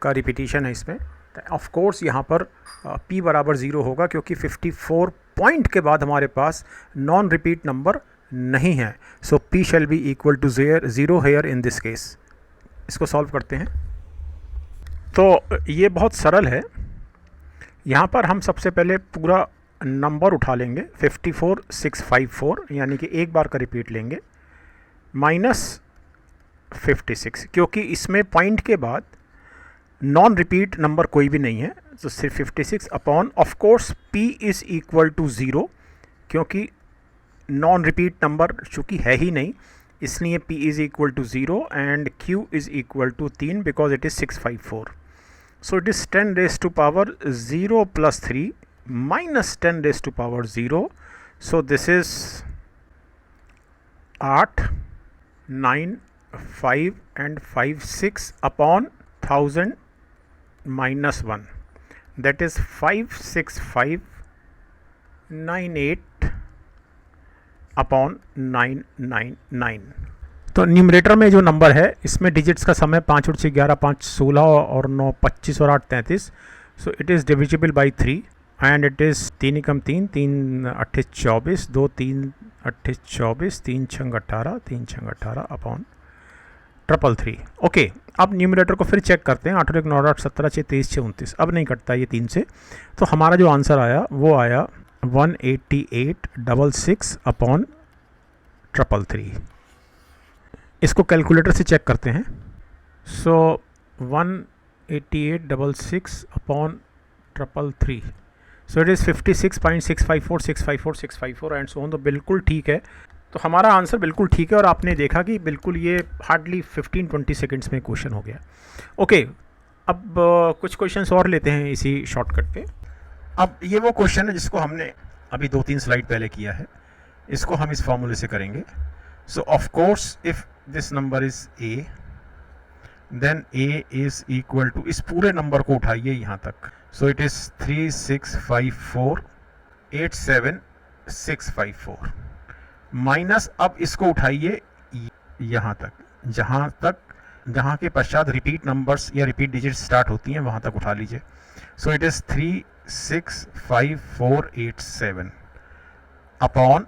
का रिपीटिशन है इसमें। ऑफ कोर्स यहाँ पर p बराबर 0 होगा, क्योंकि 54 पॉइंट के बाद हमारे पास नॉन रिपीट नंबर नहीं है। So p shall be equal to 0 here in this case. इसको सॉल्व करते हैं। तो ये बहुत सरल है। यहाँ पर हम सबसे पहले पूरा नंबर उठा लेंगे 54654, यानी कि एक बार का रिपीट लेंगे, माइनस 56, क्योंकि इसमें पॉइंट के बाद नॉन रिपीट नंबर कोई भी नहीं है, तो सिर्फ 56 upon of course p is equal to 0, क्योंकि नॉन रिपीट नंबर चूँकि है ही नहीं, इसलिए p is equal to 0 and q is equal to 3 because it is 654। So it is 10 raise to power 0 plus 3 minus 10 raise to power 0। So this is 8 9 5 and 5 6 upon 1000 minus 1, that is 56598 upon 999। तो numerator में जो number है इसमें digits का समय 5 और 6 11, 5 16 और 9 25 और 8 33। So it is divisible by 3 and it is 3 Ekam 3, 3 8 24, 2 3 8 24, 3 6 18, 3 6 18 upon 333। Okay, अब न्यूमरेटर को फिर चेक करते हैं। 8 और 1 9 8 17 6 23 6 29, अब नहीं कटता ये 3 से। तो हमारा जो आंसर आया वो आया 18866 अपॉन 333। इसको कैलकुलेटर से चेक करते हैं। सो 18866 upon 333, so it is 56.654 654 654 and so on. तो बिल्कुल ठीक है। तो हमारा आंसर बिल्कुल ठीक है, और आपने देखा कि बिल्कुल ये हार्डली 15-20 सेकंड्स में क्वेश्चन हो गया। ओके, अब कुछ क्वेश्चंस और लेते हैं इसी शॉर्टकट पे। अब ये वो क्वेश्चन है जिसको हमने अभी 2-3 स्लाइड पहले किया है। इसको हम इस फॉर्मूले से करेंगे। So of course if this number is a, then a is equal to, इस पूरे नंबर को उठाइए यहाँ तक। सो इट इज़ 365487654 माइनस, अब इसको उठाइए यहाँ तक, जहाँ के पश्चात रिपीट नंबर्स या रिपीट डिजिट्स स्टार्ट होती हैं वहाँ तक उठा लीजिए। So it is 3654887 upon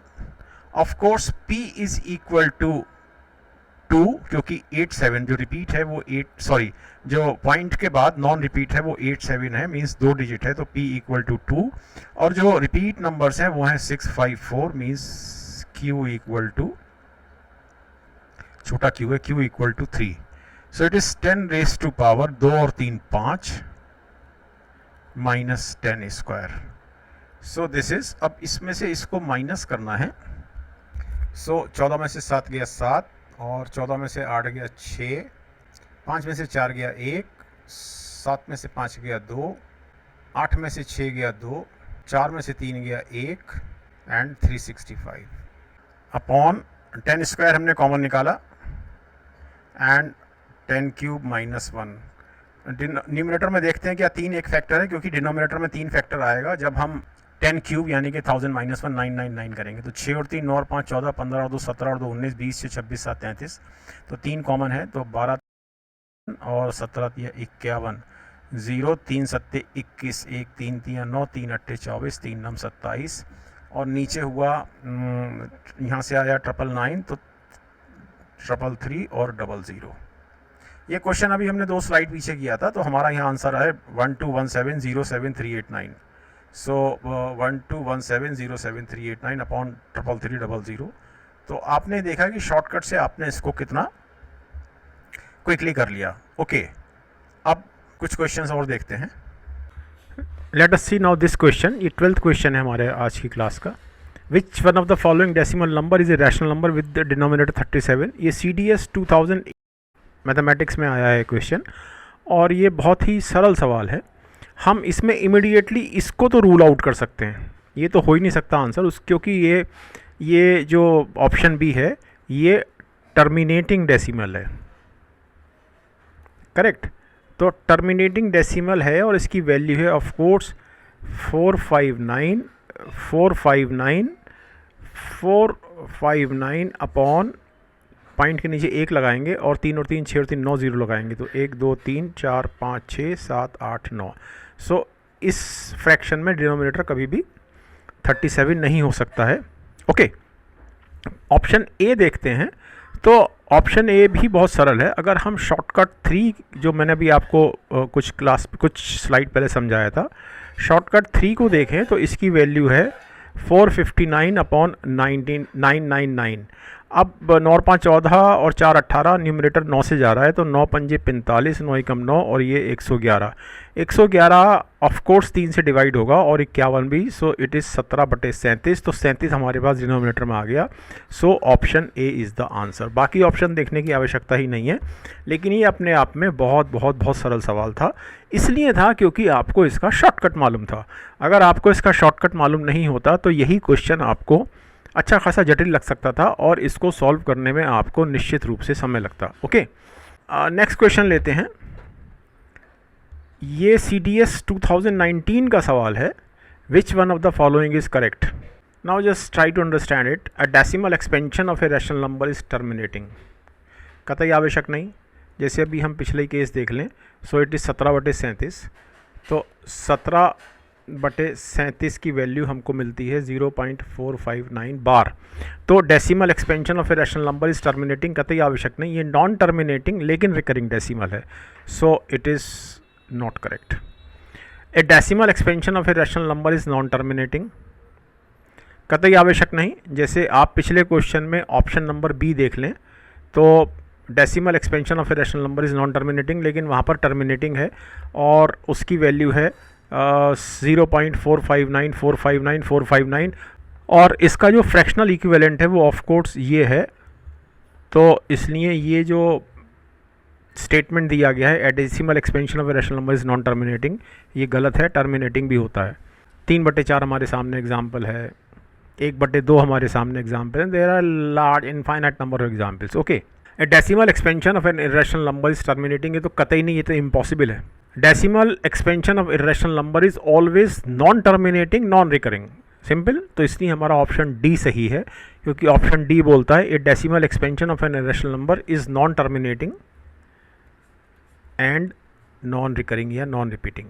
of course p is equal to 2, क्योंकि 87 जो रिपीट है वो जो पॉइंट के बाद नॉन रिपीट है वो 87 है, मीन्स 2 डिजिट है, तो p इक्वल टू 2, और जो रिपीट नंबर्स हैं वो हैं 654, मीन्स q इक्वल टू, छोटा q है, q equal to 3। So it is 10 raise to power 2 और 3 5 minus 10 square. So this is, अब इसमें से इसको माइनस करना है। सो 14 में से 7 गया 7, और 14 में से 8 गया 6, 5 में से 4 गया 1, 7 में से 5 गया 2, 8 में से 6 गया 2, 4 में से 3 गया 1 एंड 365 अपॉन 10 स्क्वायर हमने कॉमन निकाला एंड 10 क्यूब माइनस 1। न्यूमरेटर में देखते हैं क्या 3 एक फैक्टर है, क्योंकि डिनोमिनेटर में 3 फैक्टर आएगा जब हम 10 क्यूब यानी कि 1000 माइनस 1 999 करेंगे। तो 6 और 3 9 और 5 14, 15 और 2 17 और 2 19, 20 से 26 7 33, तो 3 कॉमन है, तो 12 और 17 51, 0 3 7 21, 1 3 3 9, 3 8 24, 3 9 27, और नीचे हुआ यहाँ से आया 999, तो 333 और 00। ये क्वेश्चन अभी हमने 2 स्लाइड पीछे किया था, तो हमारा यहाँ आंसर है 121707 सो 121707 अपॉन 33300। तो आपने देखा कि शॉर्टकट से आपने इसको कितना क्विकली कर लिया। ओके, अब कुछ क्वेश्चंस और देखते हैं। Let us see now this question, ये 12th क्वेश्चन है हमारे आज की क्लास का। Which one of the following decimal number is a rational number with the denominator 37। ये CDS 2000 मैथमेटिक्स में आया है क्वेश्चन, और ये बहुत ही सरल सवाल है। हम इसमें इमीडिएटली इसको तो रूल आउट कर सकते हैं, ये तो हो ही नहीं सकता आंसर क्योंकि ये जो ऑप्शन बी है ये टर्मिनेटिंग डेसिमल है, करेक्ट। तो टर्मिनेटिंग डेसिमल है और इसकी वैल्यू है ऑफ कोर्स 459 अपॉन, पॉइंट के नीचे 1 लगाएंगे और 3 और 3 6 और 3 9 0 लगाएंगे, तो 1 2 3 4 5 6 7 8 9। सो इस फ्रैक्शन में डिनोमिनेटर कभी भी 37 नहीं हो सकता है। ओके, ऑप्शन ए देखते हैं। तो ऑप्शन ए भी बहुत सरल है। अगर हम शॉर्टकट 3 जो मैंने अभी आपको कुछ स्लाइड पहले समझाया था, शॉर्टकट 3 को देखें तो इसकी वैल्यू है 459 अपॉन 999। अब 9 और 5 14 और 4 18, न्यूमरेटर 9 से जा रहा है, तो 9 पंजे 45, 9 एकम 9 और ये 111। 111 ऑफ कोर्स 3 से डिवाइड होगा और 51 भी, सो इट इज़ 17/37। तो 37 हमारे पास डिनोमिनेटर में आ गया। So option A is the answer. बाकी ऑप्शन देखने की आवश्यकता ही नहीं है, लेकिन ये अपने आप में बहुत सरल सवाल था। इसलिए था क्योंकि आपको इसका शॉर्टकट मालूम था। अगर आपको इसका शॉर्टकट मालूम नहीं होता तो यही क्वेश्चन आपको अच्छा खासा जटिल लग सकता था और इसको सॉल्व करने में आपको निश्चित रूप से समय लगता। ओके, नेक्स्ट क्वेश्चन लेते हैं। ये CDS 2019 का सवाल है। Which one of the following is correct? Now just try to understand it. A decimal expansion of a rational number is terminating. कतई आवश्यक नहीं, जैसे अभी हम पिछले केस देख लें। सो इट इज़ 17/37, तो 17/37 की वैल्यू हमको मिलती है 0.459 बार। तो decimal expansion of a rational number is terminating कतई आवश्यक नहीं, ये नॉन टर्मिनेटिंग लेकिन रिकरिंग डेसिमल है। So it is not correct. A decimal expansion of a rational number is non terminating, कतई आवश्यक नहीं। जैसे आप पिछले क्वेश्चन में ऑप्शन नंबर बी देख लें, तो decimal expansion of a rational number is non terminating, लेकिन वहाँ पर टर्मिनेटिंग है और उसकी वैल्यू है 0.459459 और इसका जो फ्रैक्शनल इक्विवेलेंट है वो ऑफ कोर्स ये है। तो इसलिए ये जो स्टेटमेंट दिया गया है, a decimal expansion of a rational number is non terminating, ये गलत है। टर्मिनेटिंग भी होता है। 3/4 हमारे सामने एग्जाम्पल है, 1/2 हमारे सामने एग्जाम्पल है। There are large infinite number of examples. Okay, a decimal expansion of an irrational number is terminating, ये तो कतई नहीं, ये तो इम्पॉसिबल है। Decimal expansion of irrational number is always non terminating non recurring, simple. तो इसलिए हमारा ऑप्शन डी सही है, क्योंकि ऑप्शन डी बोलता है a decimal expansion of an irrational number is non terminating and non recurring या non repeating.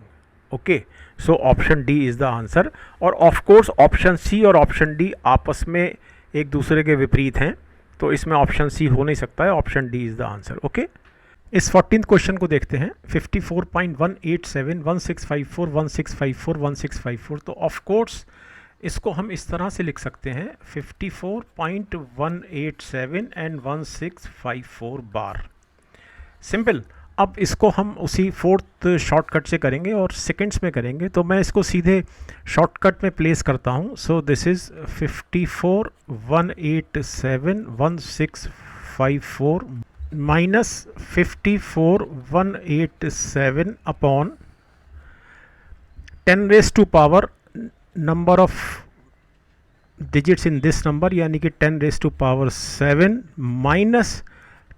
Okay, so option d is the answer. और ऑफ कोर्स ऑप्शन सी और ऑप्शन डी आपस में एक दूसरे के विपरीत हैं, तो इसमें ऑप्शन सी हो नहीं सकता है, option d is the answer. Okay, इस 14th क्वेश्चन को देखते हैं। 54.187 1654 1654 1654। तो ऑफ कोर्स इसको हम इस तरह से लिख सकते हैं 54.187 एंड 1654 बार। सिंपल। अब इसको हम उसी फोर्थ शॉर्टकट से करेंगे और सेकंड्स में करेंगे, तो मैं इसको सीधे शॉर्टकट में प्लेस करता हूँ। So this is 54.187 1654 minus 54.187 upon 10 raise to power number of digits in this number, यानी कि 10 raise to power 7 minus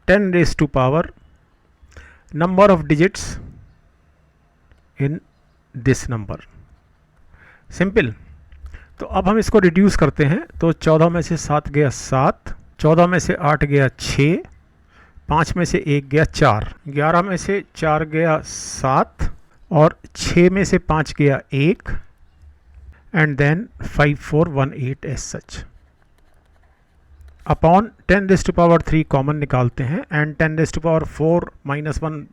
10 raise to power number of digits in this number. Simple. तो अब हम इसको रिड्यूस करते हैं। तो 14 में से 7 गया 7, 14 में से 8 गया 6, 5 में से 1 गया 4, 11 में से 4 गया 7 और 6 में से 5 गया 1 and then 5418 as such upon 10 raise to power 3 common निकालते हैं and 10 raise to power 4 minus 1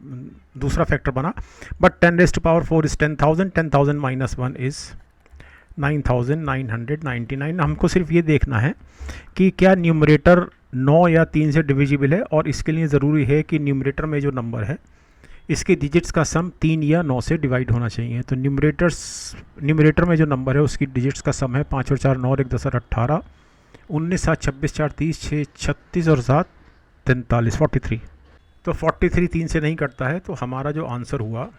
दूसरा फैक्टर बना, but 10 raise to power 4 is 10,000, 10,000 minus 1 is 9,999। हमको सिर्फ ये देखना है कि क्या न्यूमरेटर 9 या 3 से डिविजिबल है, और इसके लिए ज़रूरी है कि न्यूमरेटर में जो नंबर है इसके डिजिट्स का सम 3 या 9 से डिवाइड होना चाहिए। तो न्यूमरेटर में जो नंबर है उसकी डिजिट्स का सम है 5 और 4 9 और 1 10 18, 19 7 26 4 30 6 36 और 7 43 43। तो 43 3 से नहीं कटता है, तो हमारा जो आंसर हुआ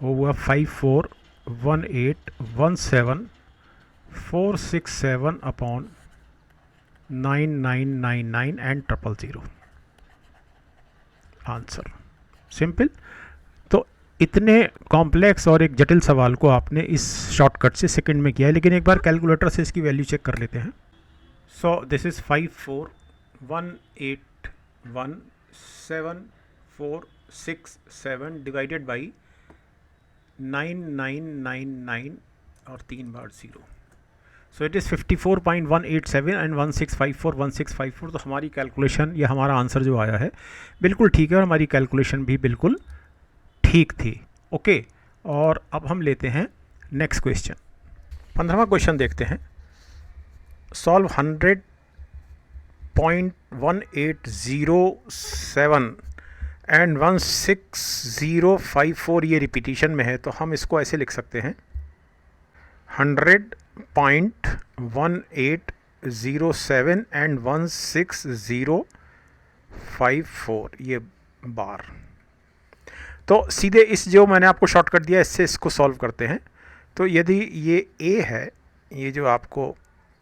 वो हुआ 541817 467 अपॉन 9999 एंड 000 आंसर। सिंपल। तो इतने कॉम्प्लेक्स और एक जटिल सवाल को आपने इस शॉर्टकट से सेकंड में किया है, लेकिन एक बार कैलकुलेटर से इसकी वैल्यू चेक कर लेते हैं। So this is 541817 divided by 9999 और 3 बार 0। सो इट इज़ 54.187 एंड 1654 1654। तो हमारी कैलकुलेशन या हमारा आंसर जो आया है बिल्कुल ठीक है, और हमारी कैलकुलेशन भी बिल्कुल ठीक थी। ओके, और अब हम लेते हैं नेक्स्ट क्वेश्चन। 15वां क्वेश्चन देखते हैं। Solve 100.1807 and 16054। ये रिपीटिशन में है, तो हम इसको ऐसे लिख सकते हैं 100.1807 एंड 16054 ये बार। तो सीधे इस जो मैंने आपको शॉर्टकट दिया इससे इसको सॉल्व करते हैं। तो यदि ये a है, ये जो आपको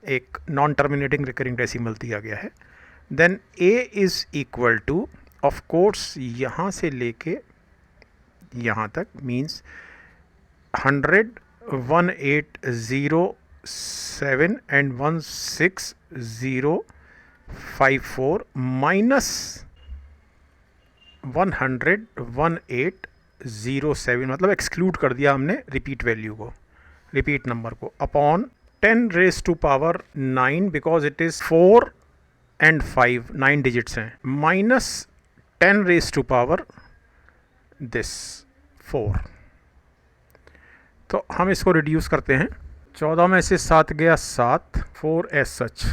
एक नॉन टर्मिनेटिंग रिकरिंग डेसिमल दिया गया है, then a is equal to, of course यहाँ से लेके यहाँ तक मीन्स 100 1807 एंड 16054 माइनस 100 1807, मतलब एक्सक्लूड कर दिया हमने रिपीट वैल्यू को, रिपीट नंबर को, upon 10 raise to power 9 because it is 4 and 5 9 digits हैं, minus 10 raise to power this 4। तो हम इसको रिड्यूस करते हैं। 14 में से 7 गया 7, 4 एज सच,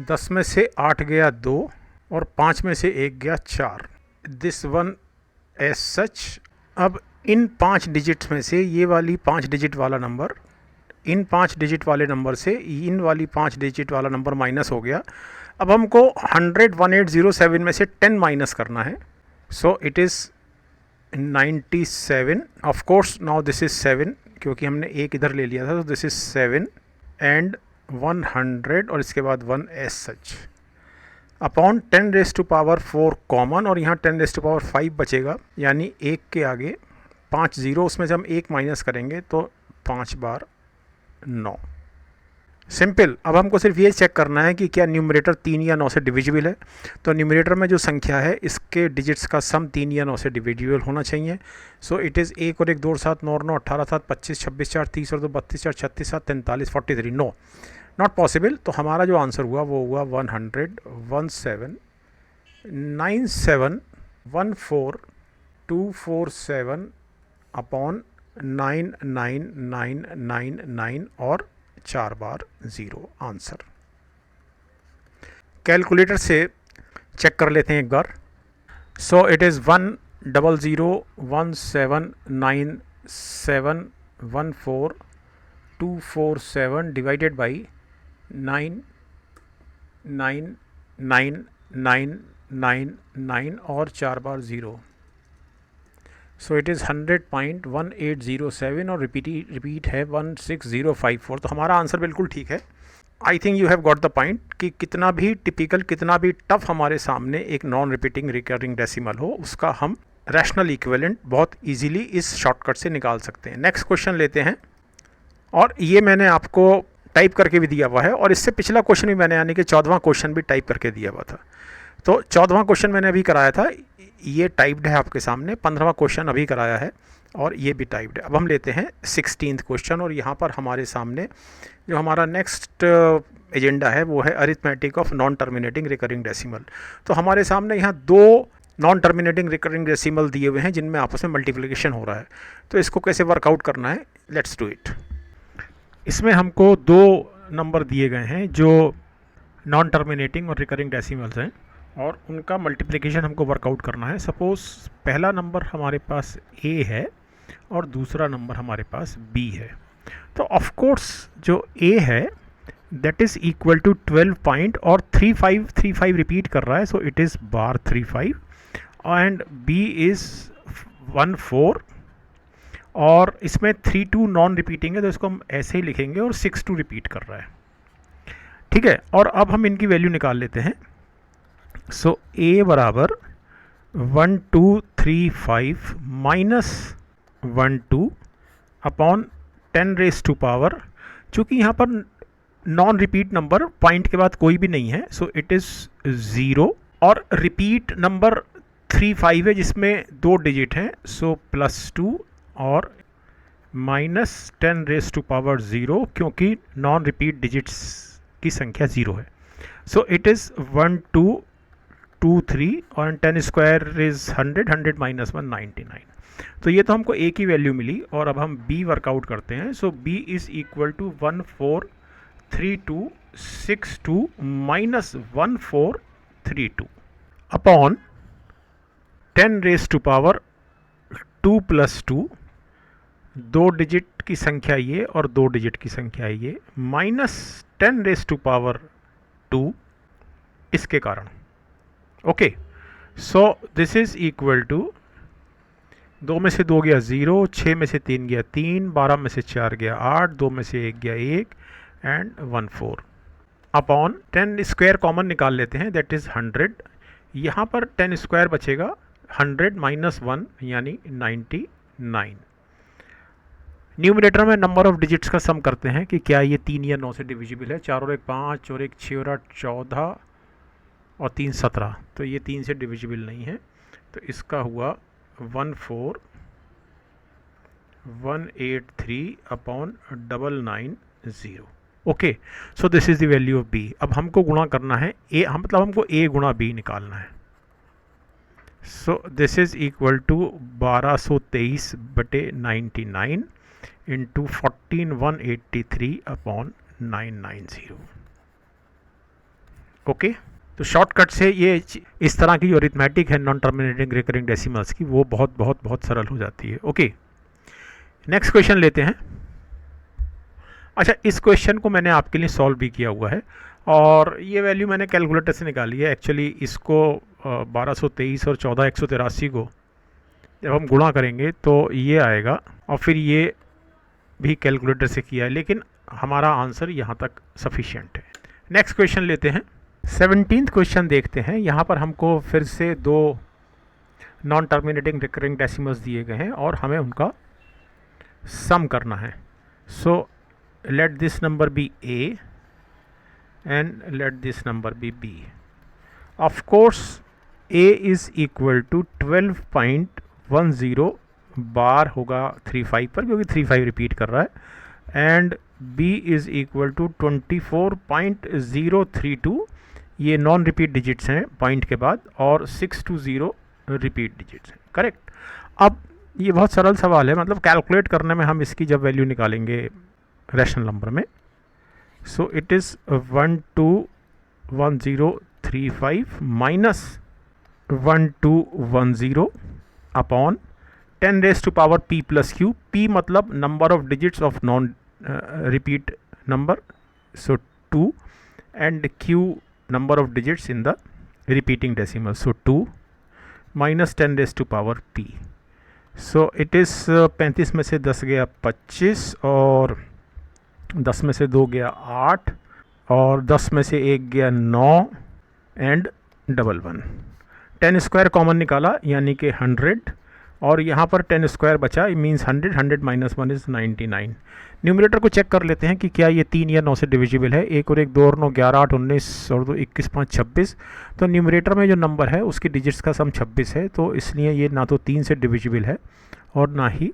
10 में से 8 गया 2 और 5 में से 1 गया 4, दिस वन एज सच। अब इन 5 डिजिट्स में से ये वाली 5 डिजिट वाला नंबर इन 5 डिजिट वाले नंबर से इन वाली 5 डिजिट वाला नंबर माइनस हो गया। अब हमको 100 1807 में से 10 माइनस करना है, so it is 97। Of course now this is 7 क्योंकि हमने एक इधर ले लिया था, तो दिस इज़ 7 एंड 100 और इसके बाद 1 as such upon 10 raise to power 4 common, और यहाँ 10 रेज़ टू पावर 5 बचेगा, यानी 1 के आगे 5 0, उसमें से हम 1 माइनस करेंगे तो 5 बार 9। सिंपल। अब हमको सिर्फ ये चेक करना है कि क्या न्यूमरेटर 3 या 9 से डिविजिबल है। तो न्यूमरेटर में जो संख्या है इसके डिजिट्स का सम 3 या 9 से डिविजिबल होना चाहिए। सो इट इज़ 1 और 1 2 7 9 9 18 7 25 26 4 30 और 2 32 4 36 7 43 43 9। Not possible. तो हमारा जो आंसर हुआ वो हुआ 100,17,97,14247 अपॉन 99999 और 4 बार 0 आंसर। कैलकुलेटर से चेक कर लेते हैं एक बार। So it is 100,17,97,14247 divided by 99999 और 4 बार 0। सो इट इज़ 100.1807 और रिपीट है 16054। तो हमारा आंसर बिल्कुल ठीक है। आई think you have got the point कि कितना भी टिपिकल, कितना भी टफ हमारे सामने एक नॉन रिपीटिंग रिकरिंग डेसिमल हो, उसका हम रैशनल इक्विवेलेंट बहुत इजीली इस शॉर्टकट से निकाल सकते हैं। नेक्स्ट क्वेश्चन लेते हैं, और ये मैंने आपको टाइप करके भी दिया हुआ है, और इससे पिछला क्वेश्चन भी मैंने, यानी कि 14वां क्वेश्चन भी टाइप करके दिया हुआ था। तो 14वां क्वेश्चन मैंने अभी कराया था, ये टाइप्ड है आपके सामने। 15वां क्वेश्चन अभी कराया है और ये भी टाइप्ड है। अब हम लेते हैं 16th क्वेश्चन, और यहाँ पर हमारे सामने जो हमारा नेक्स्ट एजेंडा है वो है arithmetic of non terminating recurring decimal. तो हमारे सामने यहाँ 2 नॉन टर्मिनेटिंग रिकरिंग डेसिमल दिए हुए हैं जिनमें आपस में मल्टीप्लिकेशन हो रहा है। तो इसको कैसे वर्कआउट करना है, लेट्स डू इट। इसमें हमको 2 नंबर दिए गए हैं जो नॉन टर्मिनेटिंग और रिकरिंग डेसिमल्स हैं, और उनका मल्टीप्लिकेशन हमको वर्कआउट करना है। सपोज़ पहला नंबर हमारे पास a है और दूसरा नंबर हमारे पास b है। तो ऑफ कोर्स जो a है that is equal to 12 point और 3535 रिपीट कर रहा है, so it is bar 35, and b is 14, और इसमें 32 नॉन रिपीटिंग है तो इसको हम ऐसे ही लिखेंगे, और 62 रिपीट कर रहा है। ठीक है, और अब हम इनकी वैल्यू निकाल लेते हैं। सो a बराबर 1235 minus 12 upon 10 raise to power, चूँकि यहाँ पर नॉन रिपीट नंबर पॉइंट के बाद कोई भी नहीं है, सो इट इज़ 0, और रिपीट नंबर 35 है जिसमें 2 डिजिट हैं, सो +2 और माइनस 10 रेज टू पावर 0, क्योंकि नॉन रिपीट डिजिट्स की संख्या 0 है। सो इट इज़ 1223 और 10 स्क्वायर इज़ 100, 100 माइनस 1 99। तो ये तो हमको a की वैल्यू मिली, और अब हम b वर्कआउट करते हैं। So b is equal to 143262 minus 1432 upon 10 raise to power 2 + 2, 2 digit की संख्या ये और 2 डिजिट की संख्या ये, माइनस 10 रेज टू पावर 2 इसके कारण। Okay, so this is equal to 2 में से 2 गया 0, 6 में से 3 गया 3, 12 में से 4 गया 8, 2 में से 1 गया 1 एंड 14 अपॉन 10 स्क्वायर कॉमन निकाल लेते हैं, दैट इज़ 100। यहाँ पर 10 स्क्वायर बचेगा 100 माइनस 1 यानी 99। न्यूमिनेटर में नंबर ऑफ डिजिट्स का सम करते हैं कि क्या ये 3 या 9 से डिविजिबल है। 4 और 1 5 और 1 6 और 8 14 और 3 17, तो ये 3 से डिविजिबल नहीं है। तो इसका हुआ 14183 upon 990। Okay, so this is the value of b। अब हमको गुणा करना है a, मतलब हमको a गुणा b निकालना है। So this is equal to 1223/99 into 14183 upon 990। Okay, तो शॉर्टकट से ये इस तरह की जो अरिथमेटिक है नॉन टर्मिनेटिंग रिकरिंग डेसिमल्स की, वो बहुत सरल हो जाती है। ओके, नेक्स्ट क्वेश्चन लेते हैं। अच्छा, इस क्वेश्चन को मैंने आपके लिए सॉल्व भी किया हुआ है, और ये वैल्यू मैंने कैलकुलेटर से निकाली है। एक्चुअली इसको 1223 और 14 को जब हम गुणा करेंगे तो ये आएगा, और फिर ये भी कैलकुलेटर से किया है, लेकिन हमारा आंसर यहाँ तक सफिशिएंट है। नेक्स्ट क्वेश्चन लेते हैं। 17th क्वेश्चन देखते हैं। यहाँ पर हमको फिर से 2 नॉन टर्मिनेटिंग रिकरिंग डेसिमल्स दिए गए हैं और हमें उनका सम करना है। So let this number be a and let this number be b। Of course a is equal to 12.10 bar होगा 35 पर, क्योंकि 35 रिपीट कर रहा है, and b is equal to 24.032, ये नॉन रिपीट डिजिट्स हैं पॉइंट के बाद, और 620 रिपीट डिजिट्स हैं, करेक्ट। अब ये बहुत सरल सवाल है, मतलब कैलकुलेट करने में हम इसकी जब वैल्यू निकालेंगे रैशनल नंबर में, so it is 121035 minus 1210 upon 10 raise to power p plus q, p मतलब number of digits of non repeat number, so 2, and q number of digits in the repeating decimal, so 2 minus 10 raised to power p, so it is 35 में से 10 गया 25, और 10 में से 2 गया 8, और 10 में से 1 गया 9, एंड 11 10 स्क्वायर कॉमन निकाला यानी कि 100, और यहाँ पर 10 स्क्वायर बचा, मीन्स 100 माइनस 1 इज़ 99। न्यूमरेटर को चेक कर लेते हैं कि क्या ये 3 या 9 से डिविजिबल है। 1 और 1 2 और 9 11 8 19 और 2 21 5 26, तो न्यूमरेटर में जो नंबर है उसकी डिजिट्स का सम 26 है, तो इसलिए ये ना तो 3 से डिविजिबल है और ना ही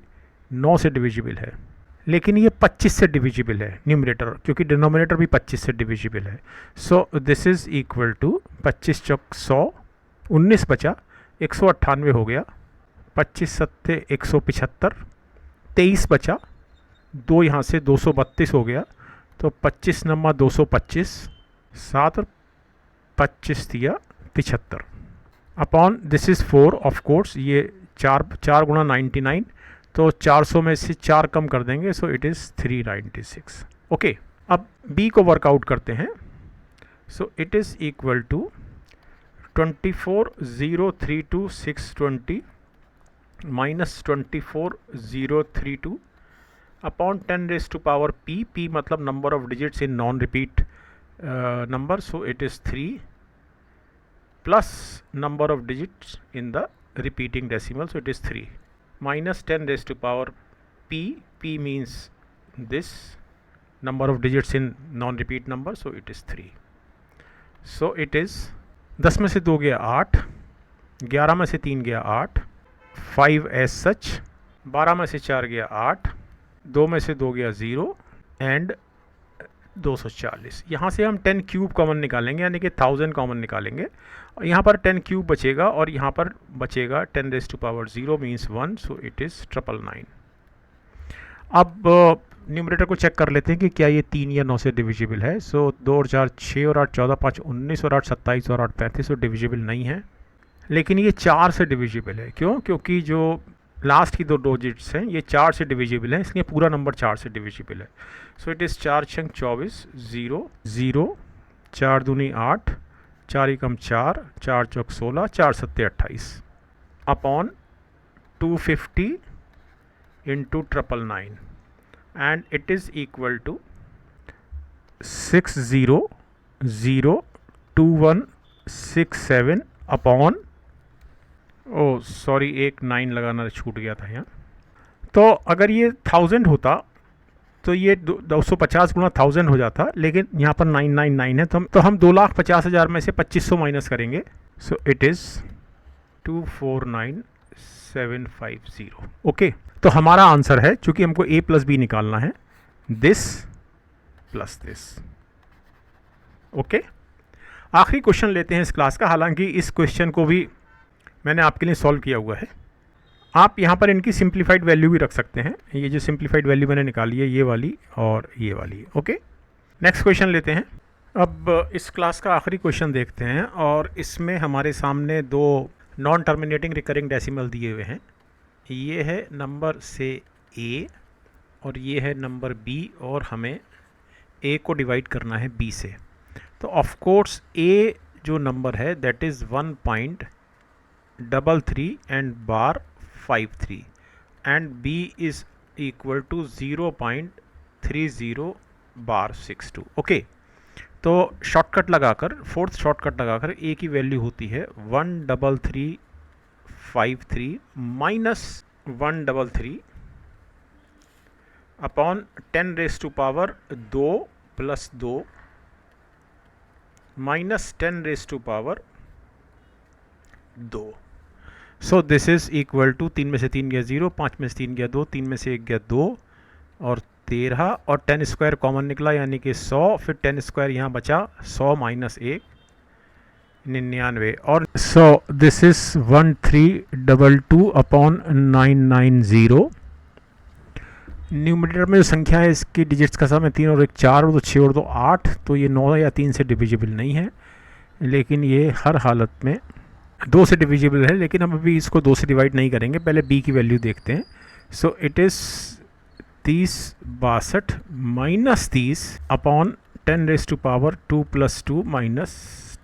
9 से डिविजिबल है, लेकिन ये 25 से डिविजिबल है न्यूमरेटर, क्योंकि डिनोमिनेटर भी 25 से डिविजिबल है। So this is equal to 25 चौक 100, 19 बचा, 198 हो गया, 25 सत्ते 175, 23 बचा, 2 यहाँ से 232 हो गया, तो 25 नंबर 225, 7 और 25 दिया 75 upon this is 4 of course, ये 4 गुणा 99, तो 400 में से 4 कम कर देंगे, सो इट इज़ 396। ओके, अब b को वर्कआउट करते हैं, so it is equal to 24,032,620 minus 24,032 upon 10 raise to power p, p मतलब number of digits in non repeat number, so it is 3 plus number of digits in the repeating decimal, so it is 3 minus 10 raised to power p, p means this number of digits in non-repeat number, so it is 3, so it is 10 में से 2 गया 8, 11 में से 3 गया 8, 5 as such, 12 में से 4 गया 8, 2 में से 2 गया 0, एंड 240। यहाँ से हम 10 क्यूब कॉमन निकालेंगे, यानी कि 1000 कॉमन निकालेंगे, और यहाँ पर 10 क्यूब बचेगा, और यहाँ पर बचेगा 10 raise to power 0 means 1, so it is 999। अब न्यूमरेटर को चेक कर लेते हैं कि क्या ये 3 या 9 से डिविजिबल है। सो 2 और 4 6 और 8 14 5 19 और 8 27 और 8 35, तो डिविजिबल नहीं है, लेकिन ये 4 से डिविजिबल है। क्यों? क्योंकि जो लास्ट की 2 डिजिट्स हैं ये 4 से डिविजिबल हैं, इसलिए पूरा नंबर 4 से डिविजिबल है। सो इट इज़ 4 छंग 24 0 0, 4 दूनी 8, 4 एकम 4, 4 चौक 16, 4 सत्ते 28 upon 250 into 999, and it is equal to 6002167 upon, oh sorry एक 9 लगाना छूट गया था यहाँ। तो अगर ये 1000 होता तो ये 250 गुणा 1000 हो जाता, लेकिन यहाँ पर 999 है, तो हम 2,50,000 में से 2500 माइनस करेंगे, सो इट इज़ 249,750। ओके, तो हमारा आंसर है, चूँकि हमको a प्लस बी निकालना है, दिस प्लस दिस। ओके, आखिरी क्वेश्चन लेते हैं इस क्लास का। हालांकि इस क्वेश्चन को भी मैंने आपके लिए सॉल्व किया हुआ है, आप यहाँ पर इनकी सिंप्लीफाइड वैल्यू भी रख सकते हैं। ये जो सिंप्लीफाइड वैल्यू मैंने निकाली है, ये वाली और ये वाली। ओके, नेक्स्ट क्वेश्चन लेते हैं। अब इस क्लास का आखिरी क्वेश्चन देखते हैं, और इसमें हमारे सामने 2 नॉन टर्मिनेटिंग रिकरिंग डेसिमल दिए हुए हैं। ये है नंबर से a और ये है नंबर b, और हमें a को डिवाइड करना है b से। तो ऑफ कोर्स a जो नंबर है that is 1.33 and bar 53, and b is equal to 0.30 bar 62। Okay, तो शॉर्टकट लगाकर, फोर्थ शॉर्टकट लगाकर a की वैल्यू होती है 13353 minus 133 upon 10 raise to power 2 plus 2 minus 10 raise to power 2। So this is equal to 3 में से 3 गया 0, 5 में से 3 गया 2, 3 में से 1 गया 2, और 13 और 10 स्क्वायर कॉमन निकला यानी कि 100, फिर 10 स्क्वायर यहाँ बचा 100 माइनस 1 99 और 100 दिस इज 1322 अपॉन 990। न्यूमरेटर में जो संख्या है इसकी डिजिट्स का सम है 3 और 1 4 और 2 6 और 2 8, तो ये 9 या 3 से डिविजिबल नहीं है, लेकिन ये हर हालत में 2 से डिविजिबल है, लेकिन हम अभी इसको 2 से डिवाइड नहीं करेंगे, पहले b की वैल्यू देखते हैं। So it is 30 minus 30 upon 10 raise to power 2 + 2 minus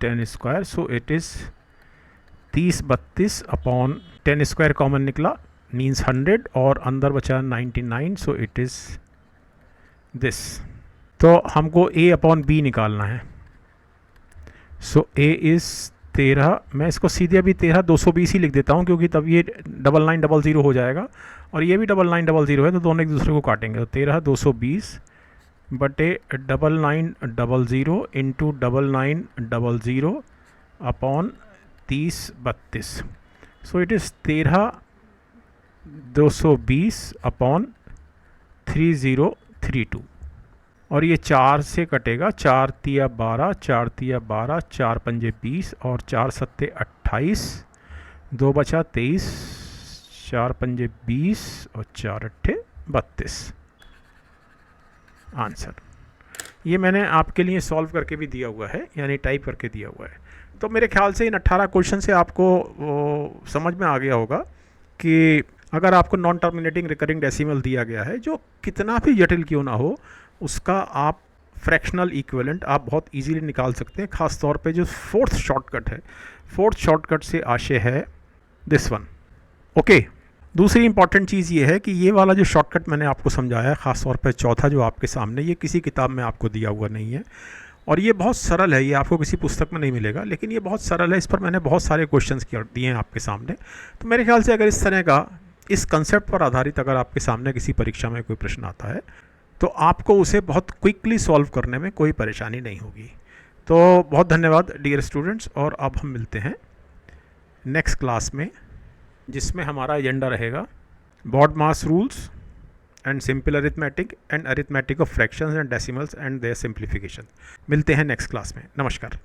10 square, so it is 30 upon 10 square common निकला मीन्स 100 और अंदर बचा 99, सो इट इज़ दिस। तो हमको a अपॉन b निकालना है। सो a इज़ 13, मैं इसको सीधे अभी 13 220 ही लिख देता हूँ क्योंकि तब ये 9900 हो जाएगा और ये भी 9900 है, तो दोनों एक दूसरे को काटेंगे। तो 13 220 बटे 9900 into 9900 upon 30 32, so it is 13 220 upon 3032 और ये 4 से कटेगा, 4 तिया 12 4 तिया 12 4 पंजे 20 और 4 सत्ते 28, 2 बचा 23, 4 पंजे 20 और 4 अट्ठे 32 आंसर। ये मैंने आपके लिए सॉल्व करके भी दिया हुआ है, यानी टाइप करके दिया हुआ है। तो मेरे ख्याल से इन 18 क्वेश्चन से आपको समझ में आ गया होगा कि अगर आपको नॉन टर्मिनेटिंग रिकरिंग डेसिमल दिया गया है, जो कितना भी जटिल क्यों ना हो, उसका आप फ्रैक्शनल इक्विवेलेंट आप बहुत इजीली निकाल सकते हैं। ख़ास तौर पे जो फोर्थ शॉर्टकट है, फोर्थ शॉर्टकट से आशय है दिस वन। ओके, दूसरी इंपॉर्टेंट चीज़ ये है कि ये वाला जो शॉर्टकट मैंने आपको समझाया है, ख़ास तौर पे चौथा जो आपके सामने, ये किसी किताब में आपको दिया हुआ नहीं है और ये बहुत सरल है, ये आपको किसी पुस्तक में नहीं मिलेगा, लेकिन ये बहुत सरल है। इस पर मैंने बहुत सारे क्वेश्चंस दिए हैं आपके सामने। तो मेरे ख्याल से अगर इस तरह का, इस कंसेप्ट पर आधारित अगर आपके सामने किसी परीक्षा में कोई प्रश्न आता है तो आपको उसे बहुत क्विकली सॉल्व करने में कोई परेशानी नहीं होगी। तो बहुत धन्यवाद डियर स्टूडेंट्स, और अब हम मिलते हैं नेक्स्ट क्लास में, जिसमें हमारा एजेंडा रहेगा BODMAS rules and simple arithmetic and arithmetic of fractions and decimals and there simplification. मिलते हैं नेक्स्ट क्लास में। नमस्कार।